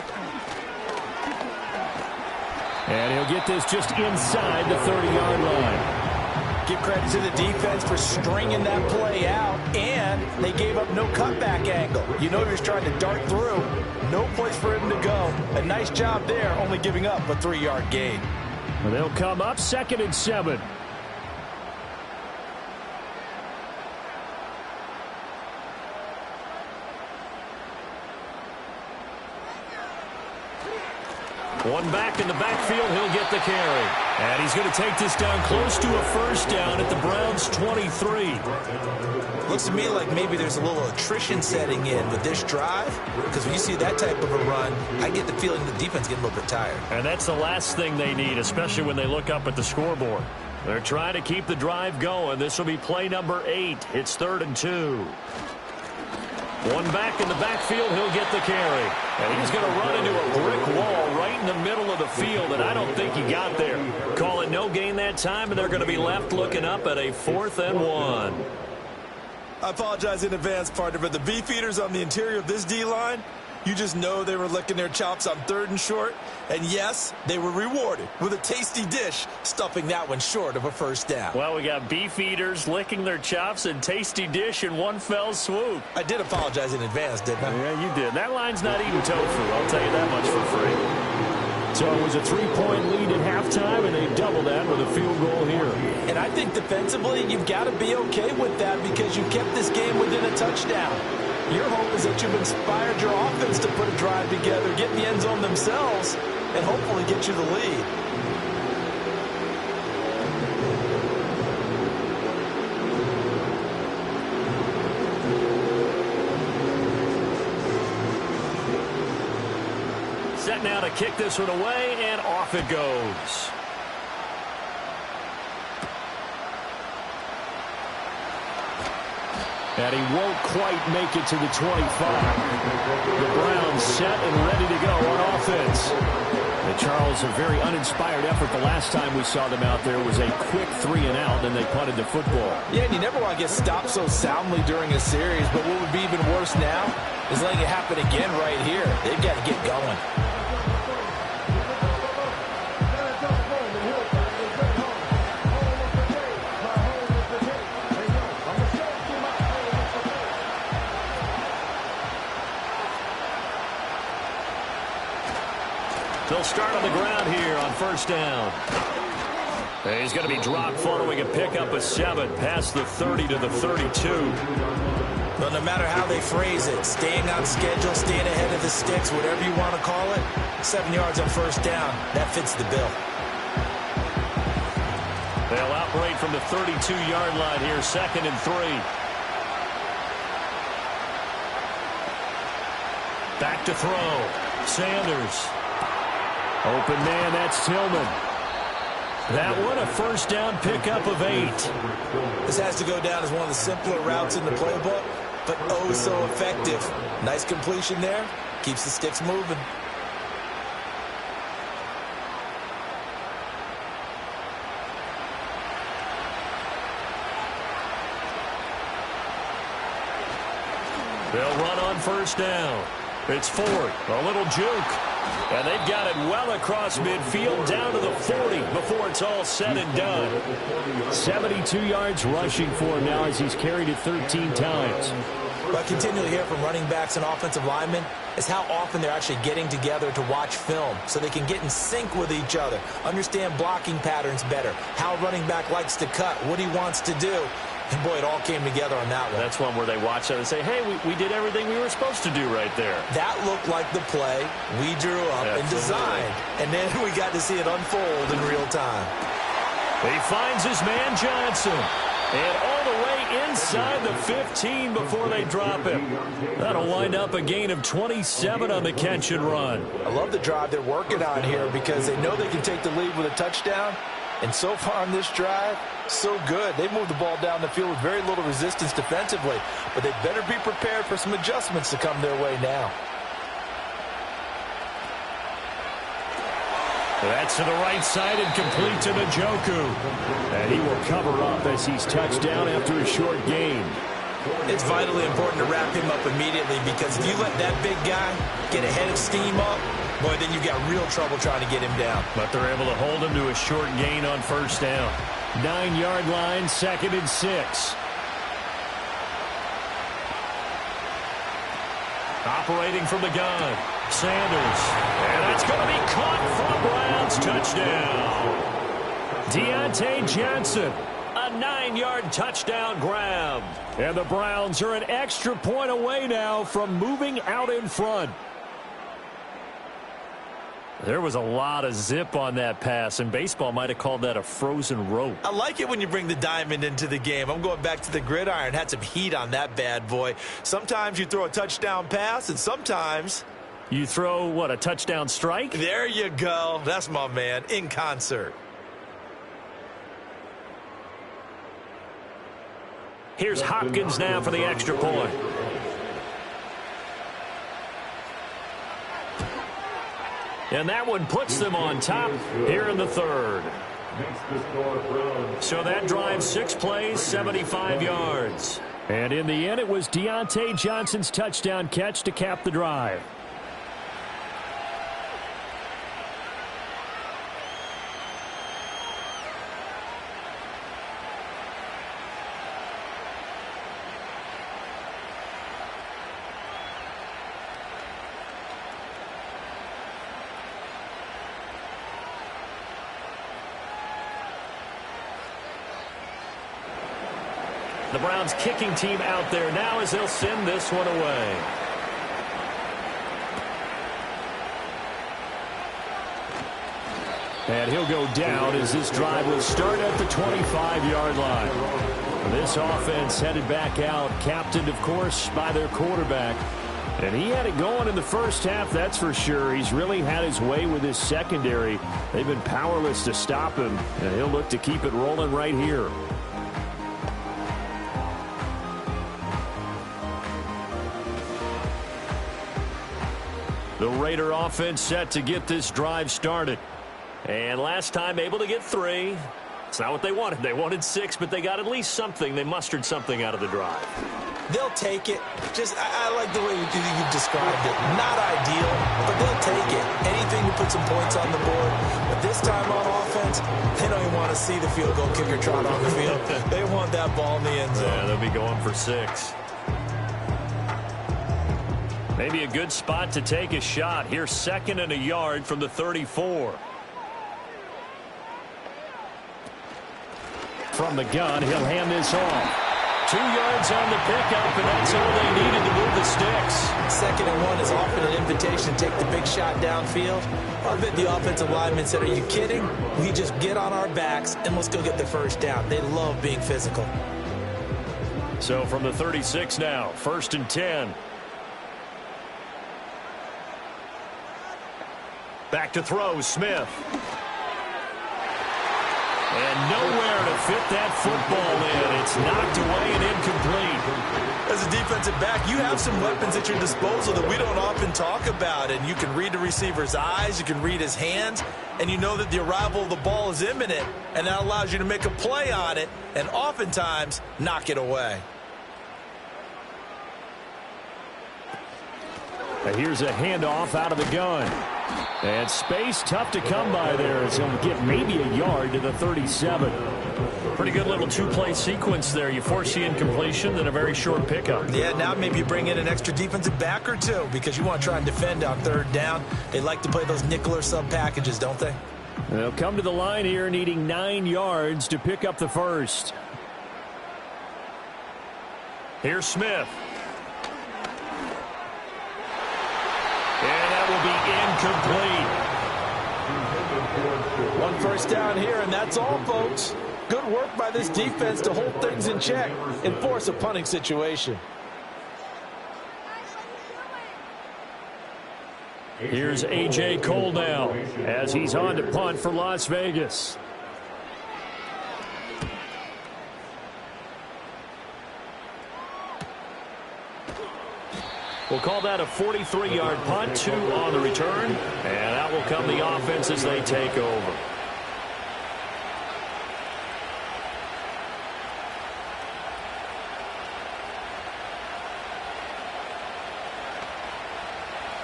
And he'll get this just inside the 30-yard line. Give credit to the defense for stringing that play out, and they gave up no cutback angle. You know he was trying to dart through. No place for him to go. A nice job there, only giving up a 3-yard gain. Well, they'll come up 2nd and 7. One back in the backfield, he'll get the carry. And he's going to take this down close to a first down at the Browns' 23. Looks to me like maybe there's a little attrition setting in with this drive, because when you see that type of a run, I get the feeling the defense getting a little bit tired. And that's the last thing they need, especially when they look up at the scoreboard. They're trying to keep the drive going. This will be play number 8. It's 3rd and 2. One back in the backfield, he'll get the carry. And he's going to run into a brick wall right in the middle of the field, and I don't think he got there. Call it no gain that time, and they're going to be left looking up at a 4th and 1. I apologize in advance, partner, but the beefeaters on the interior of this D-line, you just know they were licking their chops on 3rd and short. And yes, they were rewarded with a tasty dish, stuffing that one short of a first down. Well, we got beef eaters licking their chops and tasty dish in one fell swoop. I did apologize in advance, didn't I? Yeah, you did. That line's not eating tofu, I'll tell you that much for free. So it was a 3-point lead at halftime, and they doubled that with a field goal here. And I think defensively, you've got to be okay with that because you kept this game within a touchdown. Your hope is that you've inspired your offense to put a drive together, get in the end zone themselves, and hopefully get you the lead. Set now to kick this one away, and off it goes. And he won't quite make it to the 25. The Browns set and ready to go on offense. And Charles, a very uninspired effort. The last time we saw them out there was a quick 3-and-out, and they punted the football. Yeah, and you never want to get stopped so soundly during a series, but what would be even worse now is letting it happen again right here. They've got to get going. They'll start on the ground here on first down. And he's going to be dropped following a pickup of 7 past the 30 to the 32. Well, no matter how they phrase it, staying on schedule, staying ahead of the sticks, whatever you want to call it, 7 yards on first down, that fits the bill. They'll operate from the 32-yard line here, 2nd and 3. Back to throw. Sanders. Open man, that's Tillman. That one a first down pickup of 8. This has to go down as one of the simpler routes in the playbook, but oh so effective. Nice completion there. Keeps the sticks moving. They'll run on first down. It's Ford. A little juke. And they've got it well across midfield down to the 40 before it's all said and done. 72 yards rushing for him now as he's carried it 13 times. What I continually hear from running backs and offensive linemen is how often they're actually getting together to watch film so they can get in sync with each other, understand blocking patterns better, how a running back likes to cut, what he wants to do. And, boy, it all came together on that one. That's one where they watch it and say, hey, we did everything we were supposed to do right there. That looked like the play we drew up and designed. And then we got to see it unfold in real time. He finds his man Johnson. And all the way inside the 15 before they drop him. That'll wind up a gain of 27 on the catch and run. I love the drive they're working on here because they know they can take the lead with a touchdown. And so far on this drive, so good. They moved the ball down the field with very little resistance defensively. But they better be prepared for some adjustments to come their way now. That's to the right side and complete to Njoku. And he will cover up as he's touched down after a short gain. It's vitally important to wrap him up immediately because if you let that big guy get a head of steam up, boy, then you've got real trouble trying to get him down. But they're able to hold him to a short gain on first down. 9-yard line, 2nd and 6. Operating from the gun. Sanders. And that's going to be caught for Browns. Touchdown. Deontay Johnson. A 9-yard touchdown grab. And the Browns are an extra point away now from moving out in front. There was a lot of zip on that pass, and baseball might have called that a frozen rope. I like it when you bring the diamond into the game. I'm going back to the gridiron. Had some heat on that bad boy. Sometimes you throw a touchdown pass, and sometimes you throw, what, a touchdown strike? There you go. That's my man, in concert. Here's Hopkins now for the extra point. And that one puts them on top here in the 3rd. So that drive 6 plays, 75 yards. And in the end, it was Deontay Johnson's touchdown catch to cap the drive. The Browns kicking team out there now as they'll send this one away. And he'll go down as this drive will start at the 25-yard line. This offense headed back out, captained, of course, by their quarterback. And he had it going in the first half, that's for sure. He's really had his way with his secondary. They've been powerless to stop him, and he'll look to keep it rolling right here. The Raider offense set to get this drive started. And last time able to get 3. It's not what they wanted. They wanted 6, but they got at least something. They mustered something out of the drive. They'll take it. I like the way you've described it. Not ideal, but they'll take it. Anything to put some points on the board. But this time on offense, they don't even want to see the field goal kicker trot on the field. They want that ball in the end zone. Yeah, they'll be going for 6. Maybe a good spot to take a shot. Here's 2nd and a yard from the 34. From the gun, he'll hand this off. 2 yards on the pickup, and that's all they needed to move the sticks. 2nd and 1 is often an invitation to take the big shot downfield. I bet the offensive lineman said, are you kidding? We just get on our backs, and let's go get the first down. They love being physical. So from the 36 now, 1st and 10. Back to throw, Smith. And nowhere to fit that football in. It's knocked away and incomplete. As a defensive back, you have some weapons at your disposal that we don't often talk about. And you can read the receiver's eyes, you can read his hands, and you know that the arrival of the ball is imminent. And that allows you to make a play on it and oftentimes knock it away. And here's a handoff out of the gun. And space tough to come by there as he'll get maybe a yard to the 37. Pretty good little two-play sequence there. You force the incompletion, then a very short pickup. Yeah, now maybe you bring in an extra defensive back or two because you want to try and defend on third down. They like to play those nickel or sub packages, don't they? They'll come to the line here needing 9 yards to pick up the first. Here's Smith. And that will be incomplete. One first down here, and that's all, folks. Good work by this defense to hold things in check and force a punting situation. Here's A.J. Cole now as he's on to punt for Las Vegas. We'll call that a 43-yard punt, 2 on the return, and out will come the offense as they take over.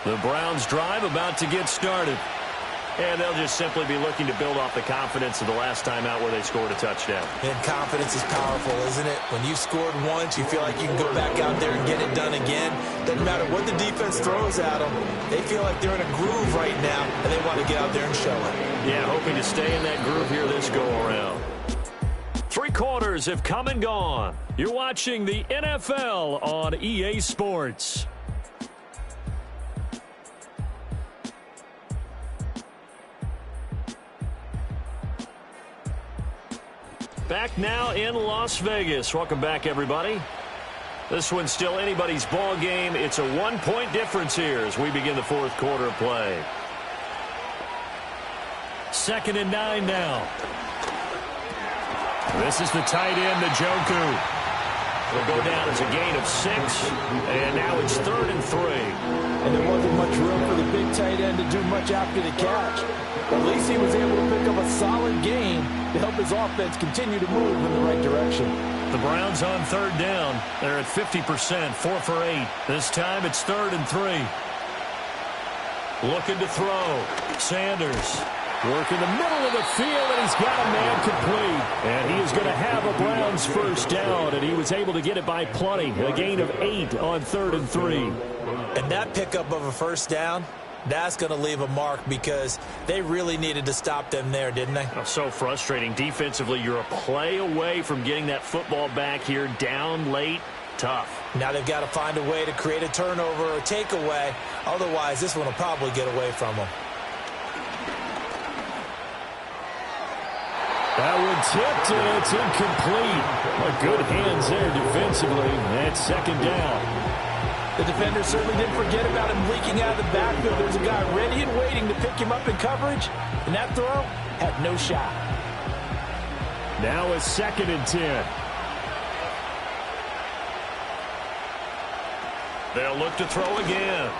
The Browns drive about to get started. And they'll just simply be looking to build off the confidence of the last time out where they scored a touchdown. And confidence is powerful, isn't it? When you've scored once, you feel like you can go back out there and get it done again. Doesn't matter what the defense throws at them. They feel like they're in a groove right now, and they want to get out there and show it. Yeah, hoping to stay in that groove here this go-around. 3 quarters have come and gone. You're watching the NFL on EA Sports. Back now in Las Vegas. Welcome back, everybody. This one's still anybody's ball game. It's a 1-point difference here as we begin the 4th quarter of play. 2nd and 9 now. This is the tight end, Njoku. Will go down as a gain of 6, and now it's 3rd and 3. And there wasn't much room for the big tight end to do much after the catch. At least he was able to pick up a solid gain to help his offense continue to move in the right direction. The Browns on 3rd down. They're at 50%, 4 for 8. This time it's 3rd and 3. Looking to throw. Sanders. Working the middle of the field, and he's got a man complete. And he is going to have a Browns first down, and he was able to get it by plenty. A gain of 8 on 3rd and 3. And that pickup of a first down, that's going to leave a mark because they really needed to stop them there, didn't they? Oh, so frustrating. Defensively, you're a play away from getting that football back here down late. Tough. Now they've got to find a way to create a turnover or a takeaway. Otherwise, this one will probably get away from them. That one tipped, and it's incomplete. But good hands there defensively. That's 2nd down. The defender certainly didn't forget about him leaking out of the backfield. There's a guy ready and waiting to pick him up in coverage, and that throw had no shot. Now a 2nd and 10. They'll look to throw again.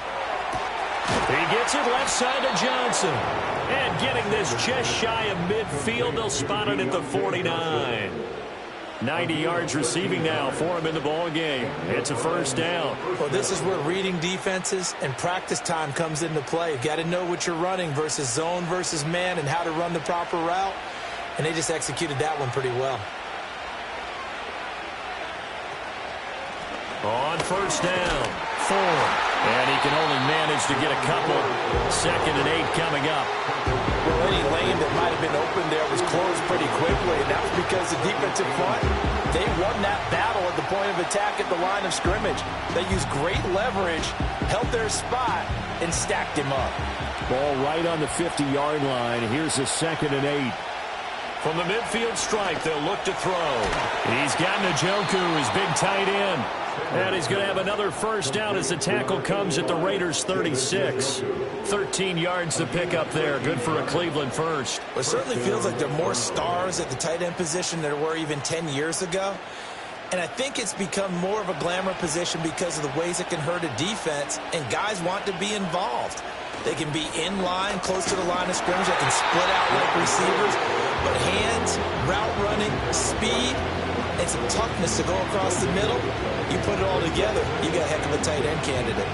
He gets it left side to Johnson. And getting this just shy of midfield, they'll spot it at the 49. 90 yards receiving now for him in the ball game. It's a first down. Well, this is where reading defenses and practice time comes into play. You've got to know what you're running versus zone versus man and how to run the proper route. And they just executed that one pretty well. On first down, 4. And he can only manage to get a couple. 2nd and 8 coming up. Well, any lane that might have been open there was closed pretty quickly, and that was because the defensive front, they won that battle at the point of attack at the line of scrimmage. They used great leverage, held their spot, and stacked him up. Ball right on the 50-yard line. Here's a 2nd and 8. From the midfield stripe, they'll look to throw. He's got Njoku, his big tight end. And he's going to have another first down as the tackle comes at the Raiders' 36. 13 yards to pick up there. Good for a Cleveland first. Well, it certainly feels like there are more stars at the tight end position than there were even 10 years ago. And I think it's become more of a glamour position because of the ways it can hurt a defense, and guys want to be involved. They can be in line, close to the line of scrimmage. They can split out like receivers. But hands, route running, speed, and some toughness to go across the middle, you put it all together, you got a heck of a tight end candidate.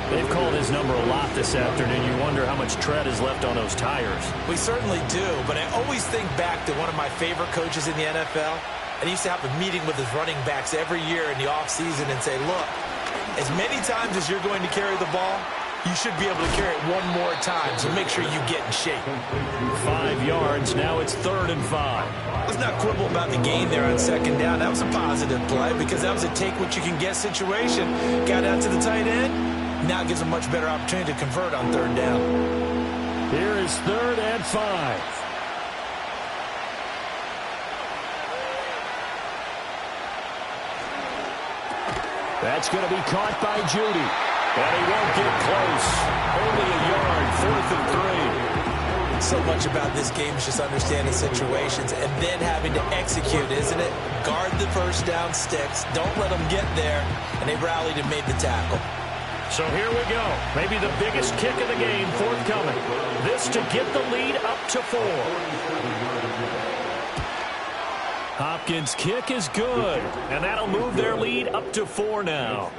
They've called his number a lot this afternoon. You wonder how much tread is left on those tires. We certainly do, but I always think back to one of my favorite coaches in the NFL. And he used to have a meeting with his running backs every year in the offseason and say, look, as many times as you're going to carry the ball, you should be able to carry it one more time, so make sure you get in shape. 5 yards, now it's 3rd and 5. Let's not quibble about the gain there on 2nd down. That was a positive play because that was a take-what-you-can-get situation. Got out to the tight end. Now it gives a much better opportunity to convert on 3rd down. Here is 3rd and 5. That's going to be caught by Judy. And he won't get close. Only a yard, 4th and 3. So much about this game is just understanding situations and then having to execute, isn't it? Guard the first down sticks. Don't let them get there. And they rallied and made the tackle. So here we go. Maybe the biggest kick of the game forthcoming. This to get the lead up to 4. Hopkins' kick is good, and that'll move their lead up to 4 now.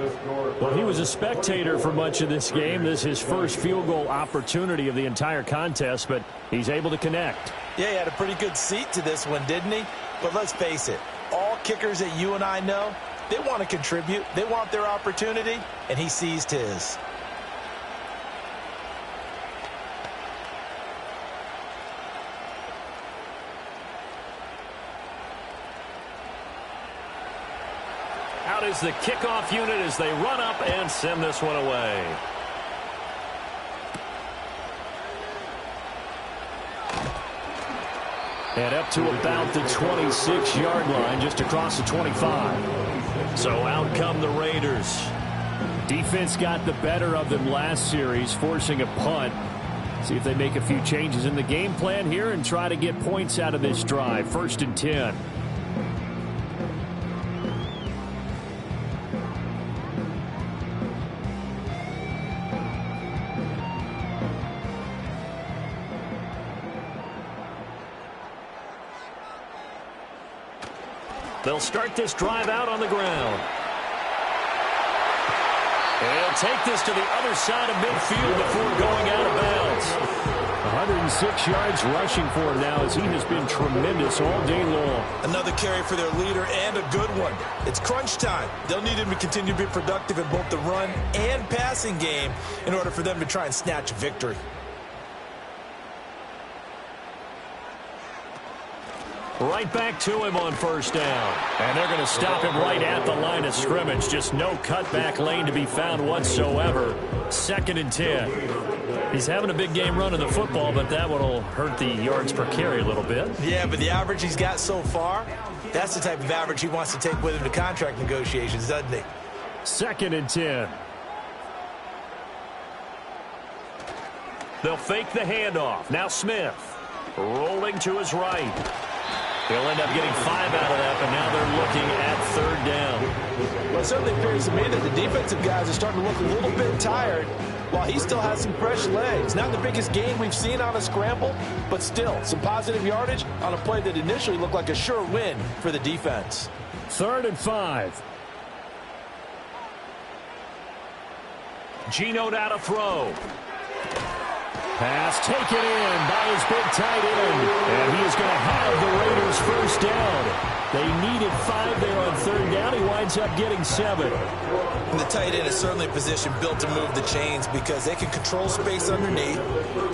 Well, he was a spectator for much of this game. This is his first field goal opportunity of the entire contest, but he's able to connect. Yeah, he had a pretty good seat to this one, didn't he? But let's face it, all kickers that you and I know, they want to contribute. They want their opportunity, and he seized his. Out is the kickoff unit as they run up and send this one away. And up to about the 26-yard line, just across the 25. So out come the Raiders. Defense got the better of them last series, forcing a punt. See if they make a few changes in the game plan here and try to get points out of this drive. 1st and 10. They'll start this drive out on the ground. They'll take this to the other side of midfield before going out of bounds. 106 yards rushing for him now as he has been tremendous all day long. Another carry for their leader and a good one. It's crunch time. They'll need him to continue to be productive in both the run and passing game in order for them to try and snatch a victory. Right back to him on 1st down. And they're going to stop him right at the line of scrimmage. Just no cutback lane to be found whatsoever. 2nd and 10. He's having a big game running the football, but that one will hurt the yards per carry a little bit. Yeah, but the average he's got so far, that's the type of average he wants to take with him to contract negotiations, doesn't he? 2nd and 10. They'll fake the handoff. Now Smith rolling to his right. He'll end up getting 5 out of that, but now they're looking at 3rd down. Well, it certainly appears to me that the defensive guys are starting to look a little bit tired while he still has some fresh legs. Not the biggest gain we've seen on a scramble, but still some positive yardage on a play that initially looked like a sure win for the defense. 3rd and 5. Geno now to throw. Pass taken in by his big tight end. And he is going to have the Raiders first down. They needed 5 there on 3rd down. He winds up getting 7. And the tight end is certainly a position built to move the chains because they can control space underneath.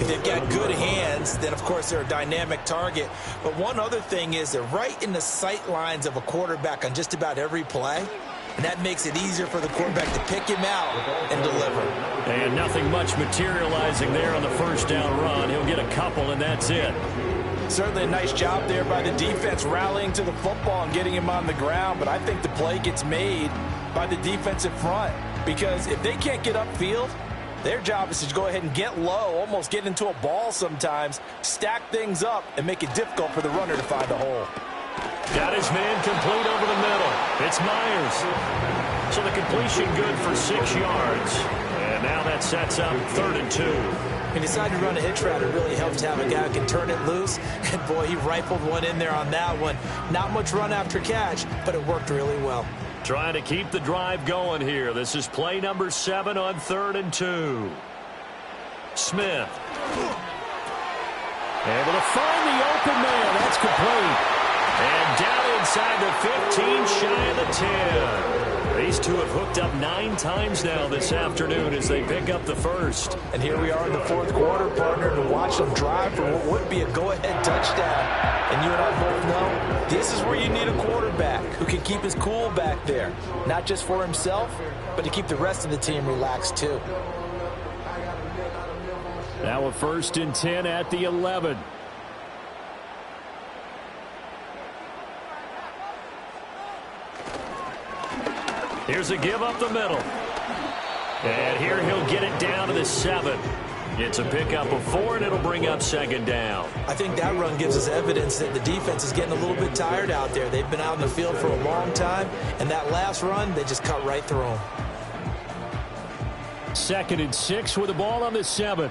If they've got good hands, then of course they're a dynamic target. But one other thing is they're right in the sight lines of a quarterback on just about every play. And that makes it easier for the quarterback to pick him out and deliver. And nothing much materializing there on the 1st down run. He'll get a couple, and that's it. Certainly a nice job there by the defense rallying to the football and getting him on the ground, but I think the play gets made by the defensive front because if they can't get upfield, their job is to go ahead and get low, almost get into a ball sometimes, stack things up, and make it difficult for the runner to find a hole. Got his man complete over the middle. It's Myers. So the completion good for 6 yards. And now that sets up 3rd and 2. He decided to run a hitch route. It really helps to have a guy who can turn it loose. And, boy, he rifled one in there on that one. Not much run after catch, but it worked really well. Trying to keep the drive going here. This is play number 7 on 3rd and 2. Smith. Able to find the open man. That's complete. And down inside the 15, shy of the 10. These two have hooked up 9 times now this afternoon as they pick up the first. And here we are in the 4th quarter, partner, to watch them drive for what would be a go-ahead touchdown. And you and I both know this is where you need a quarterback who can keep his cool back there. Not just for himself, but to keep the rest of the team relaxed too. Now a 1st and 10 at the 11. Here's a give up the middle. And here he'll get it down to the 7. It's a pickup of 4, and it'll bring up 2nd down. I think that run gives us evidence that the defense is getting a little bit tired out there. They've been out in the field for a long time, and that last run, they just cut right through them. 2nd and 6 with the ball on the 7.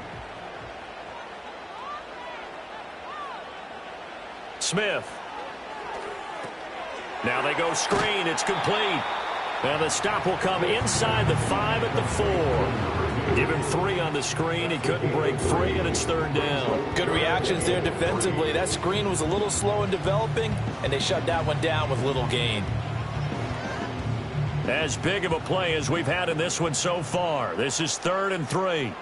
Smith. Now they go screen. It's complete. Now the stop will come inside the 5 at the 4. Give him 3 on the screen. He couldn't break free, and it's 3rd down. Good reactions there defensively. That screen was a little slow in developing, and they shut that one down with little gain. As big of a play as we've had in this one so far. This is 3rd and 3.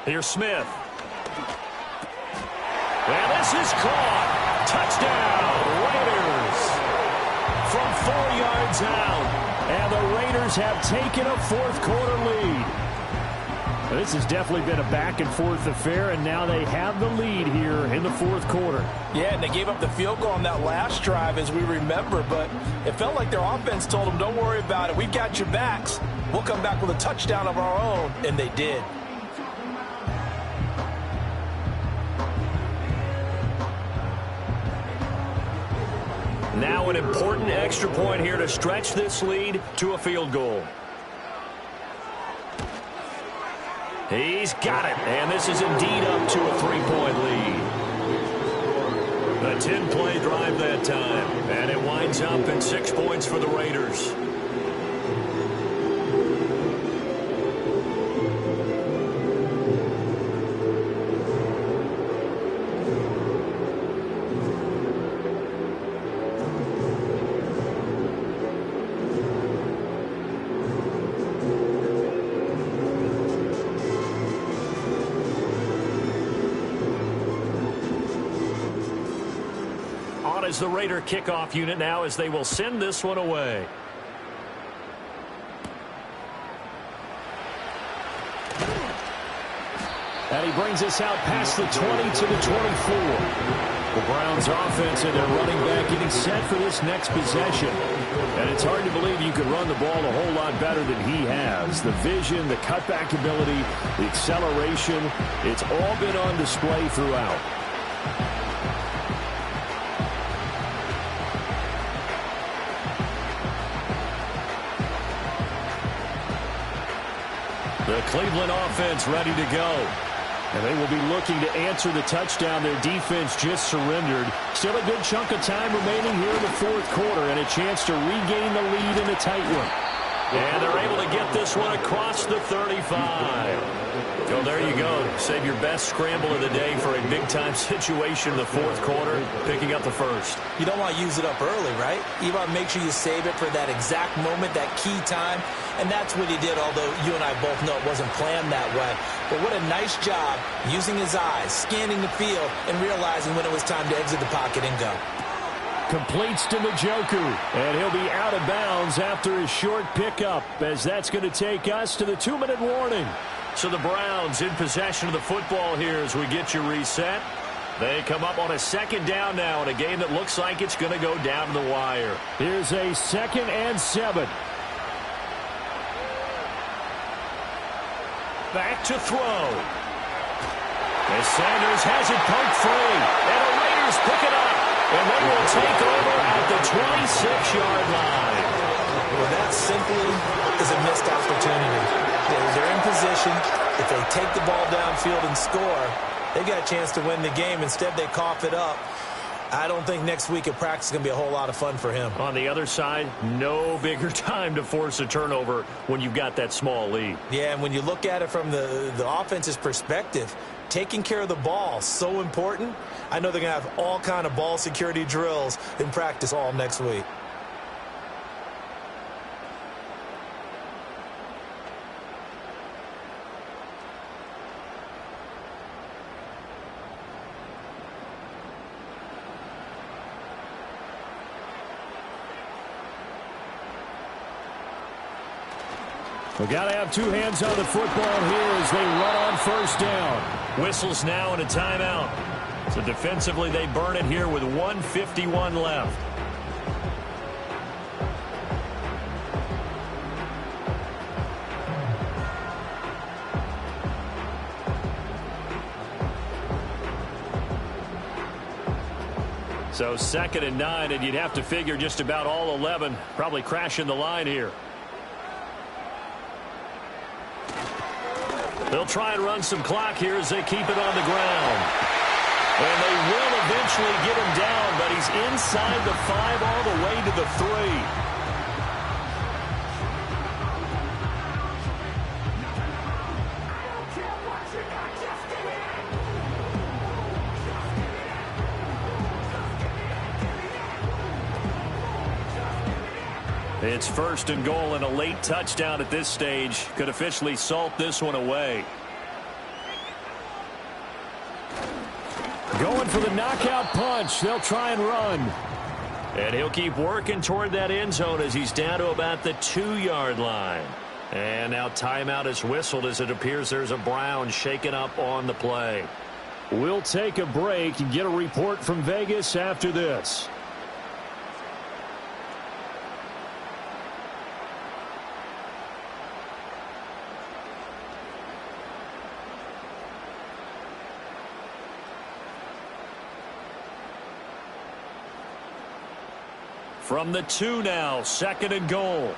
Here's Smith. And this is caught. Touchdown, Raiders. From 4 yards out. And the Raiders have taken a 4th quarter lead. This has definitely been a back-and-forth affair, and now they have the lead here in the 4th quarter. Yeah, and they gave up the field goal on that last drive, as we remember, but it felt like their offense told them, don't worry about it. We've got your backs. We'll come back with a touchdown of our own, and they did. Now an important extra point here to stretch this lead to a field goal. He's got it, and this is indeed up to a 3-point lead. A 10-play drive that time, and it winds up at 6 points for the Raiders. Is the Raider kickoff unit now as they will send this one away. And he brings us out past the 20 to the 24. The Browns offense and their running back getting set for this next possession. And it's hard to believe you could run the ball a whole lot better than he has. The vision, the cutback ability, the acceleration, it's all been on display throughout. The Cleveland offense ready to go. And they will be looking to answer the touchdown their defense just surrendered. Still a good chunk of time remaining here in the 4th quarter and a chance to regain the lead in a tight one. And they're able to get this one across the 35. So there you go. Save your best scramble of the day for a big-time situation in the 4th quarter, picking up the first. You don't want to use it up early, right? You want to make sure you save it for that exact moment, that key time. And that's what he did, although you and I both know it wasn't planned that way. But what a nice job using his eyes, scanning the field, and realizing when it was time to exit the pocket and go. Completes to Njoku, and he'll be out of bounds after his short pickup, as that's going to take us to the 2-minute warning. So the Browns in possession of the football here as we get you reset. They come up on a second down now in a game that looks like it's going to go down to the wire. Here's a 2nd and 7. Back to throw. As Sanders has it poked free. And the Raiders pick it up. And they will take over at the 26-yard line. Well, that simply is a missed opportunity. They're in position. If they take the ball downfield and score, they got a chance to win the game. Instead, they cough it up. I don't think next week at practice is going to be a whole lot of fun for him. On the other side, no bigger time to force a turnover when you've got that small lead. Yeah, and when you look at it from the offense's perspective, taking care of the ball, so important. I know they're going to have all kind of ball security drills in practice all next week. We got to have two hands on the football here as they run on first down. Whistles now and a timeout. So defensively, they burn it here with 1:51 left. So 2nd and 9, and you'd have to figure just about all 11 probably crashing the line here. They'll try and run some clock here as they keep it on the ground. And they will eventually get him down, but he's inside the 5 all the way to the 3. It's 1st and goal, and a late touchdown at this stage could officially salt this one away. Going for the knockout punch. They'll try and run. And he'll keep working toward that end zone as he's down to about the 2-yard line. And now timeout is whistled as it appears there's a Brown shaken up on the play. We'll take a break and get a report from Vegas after this. From the 2 now, 2nd and goal.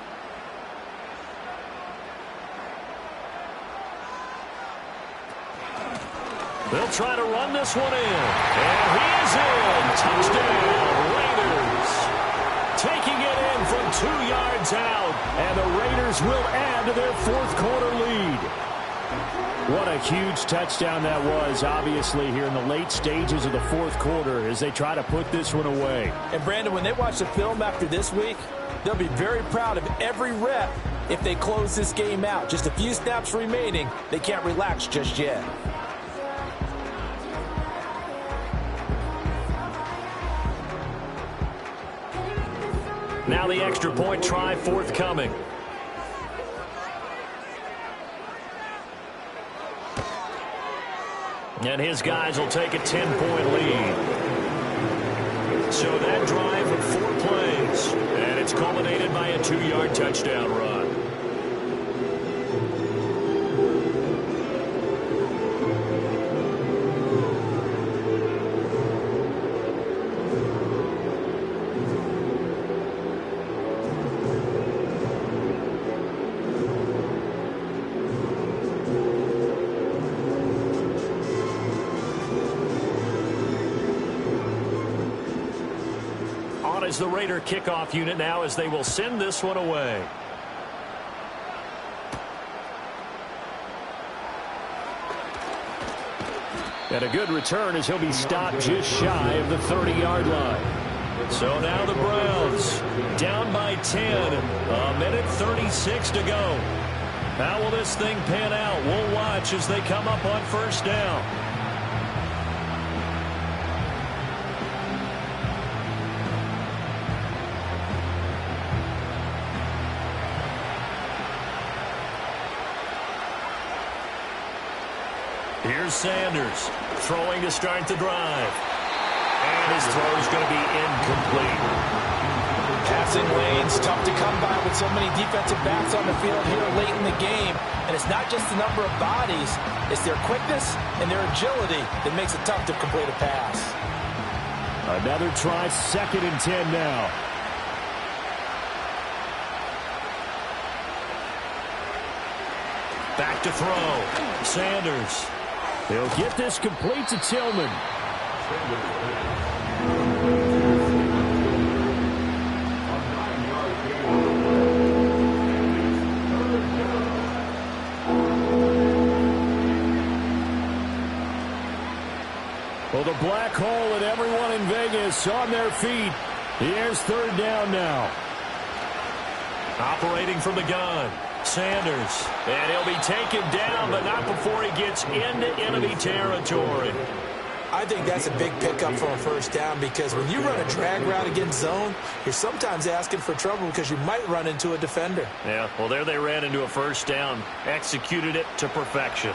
They'll try to run this one in. And he is in. Touchdown, Raiders. Taking it in from 2 yards out. And the Raiders will add to their 4th quarter lead. What a huge touchdown that was, obviously, here in the late stages of the 4th quarter as they try to put this one away. And, Brandon, when they watch the film after this week, they'll be very proud of every rep if they close this game out. Just a few snaps remaining. They can't relax just yet. Now the extra point try forthcoming. And his guys will take a 10-point lead. So that drive of 4 plays, and it's culminated by a 2-yard touchdown run. Is the Raider kickoff unit now as they will send this one away. And a good return as he'll be stopped just shy of the 30-yard line. So now the Browns down by 10. A minute 36 to go. How will this thing pan out? We'll watch as they come up on first down. Here's Sanders throwing to start the drive. And his throw is going to be incomplete. Passing lanes, tough to come by with so many defensive backs on the field here late in the game. And it's not just the number of bodies, it's their quickness and their agility that makes it tough to complete a pass. Another try, 2nd and 10 now. Back to throw. Sanders. He'll get this complete to Tillman. Well, the black hole and everyone in Vegas on their feet. Here's 3rd down now. Operating from the gun. Sanders. And he'll be taken down, but not before he gets into enemy territory. I think that's a big pickup for a 1st down because when you run a drag route against zone, you're sometimes asking for trouble because you might run into a defender. Yeah, well, there they ran into a 1st down. Executed it to perfection.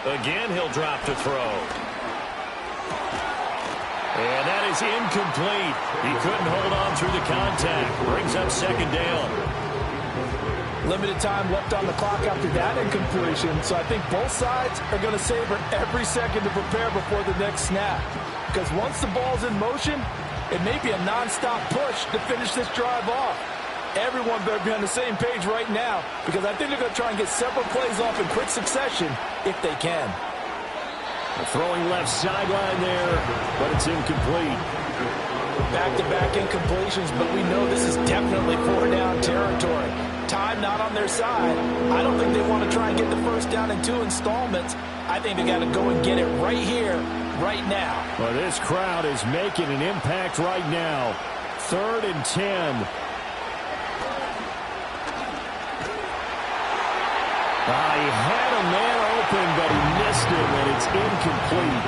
Again, he'll drop to throw. And that is incomplete. He couldn't hold on through the contact. Brings up 2nd down. Limited time left on the clock after that incompletion, so I think both sides are going to savor every second to prepare before the next snap. Because once the ball's in motion, it may be a nonstop push to finish this drive off. Everyone better be on the same page right now because I think they're going to try and get several plays off in quick succession if they can. Throwing left sideline there, but it's incomplete. Back-to-back incompletions, but we know this is definitely 4th-down territory. Time not on their side. I don't think they want to try and get the 1st down in 2 installments. I think they got to go and get it right here, right now. Well, this crowd is making an impact right now. 3rd and 10. He had a man open, but he missed him, and it's incomplete.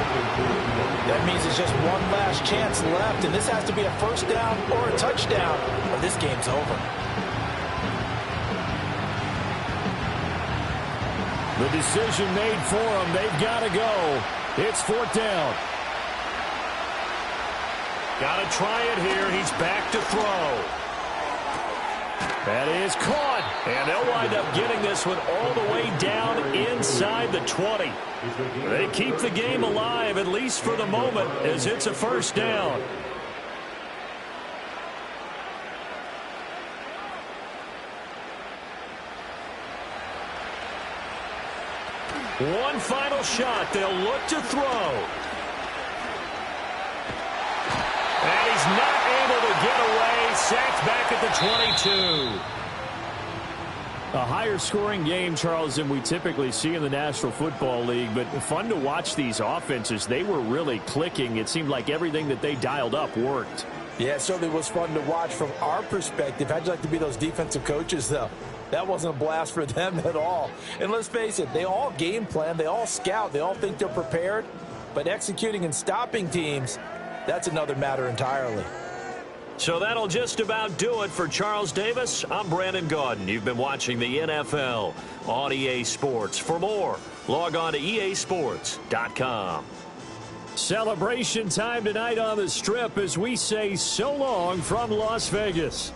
That means it's just one last chance left, and this has to be a 1st down or a touchdown, or this game's over. The decision made for them. They've got to go. It's 4th down. Got to try it here. He's back to throw. That is caught. And they'll wind up getting this one all the way down inside the 20. They keep the game alive, at least for the moment, as it's a 1st down. One final shot. They'll look to throw. And he's not able to get away. Sacked back at the 22. A higher scoring game, Charles, than we typically see in the National Football League, but fun to watch these offenses. They were really clicking. It seemed like everything that they dialed up worked. Yeah, it certainly was fun to watch from our perspective. How'd you like to be those defensive coaches, though? That wasn't a blast for them at all. And let's face it, they all game plan, they all scout, they all think they're prepared, but executing and stopping teams, that's another matter entirely. So that'll just about do it for Charles Davis. I'm Brandon Gaudin. You've been watching the NFL on EA Sports. For more, log on to easports.com. Celebration time tonight on the Strip as we say so long from Las Vegas.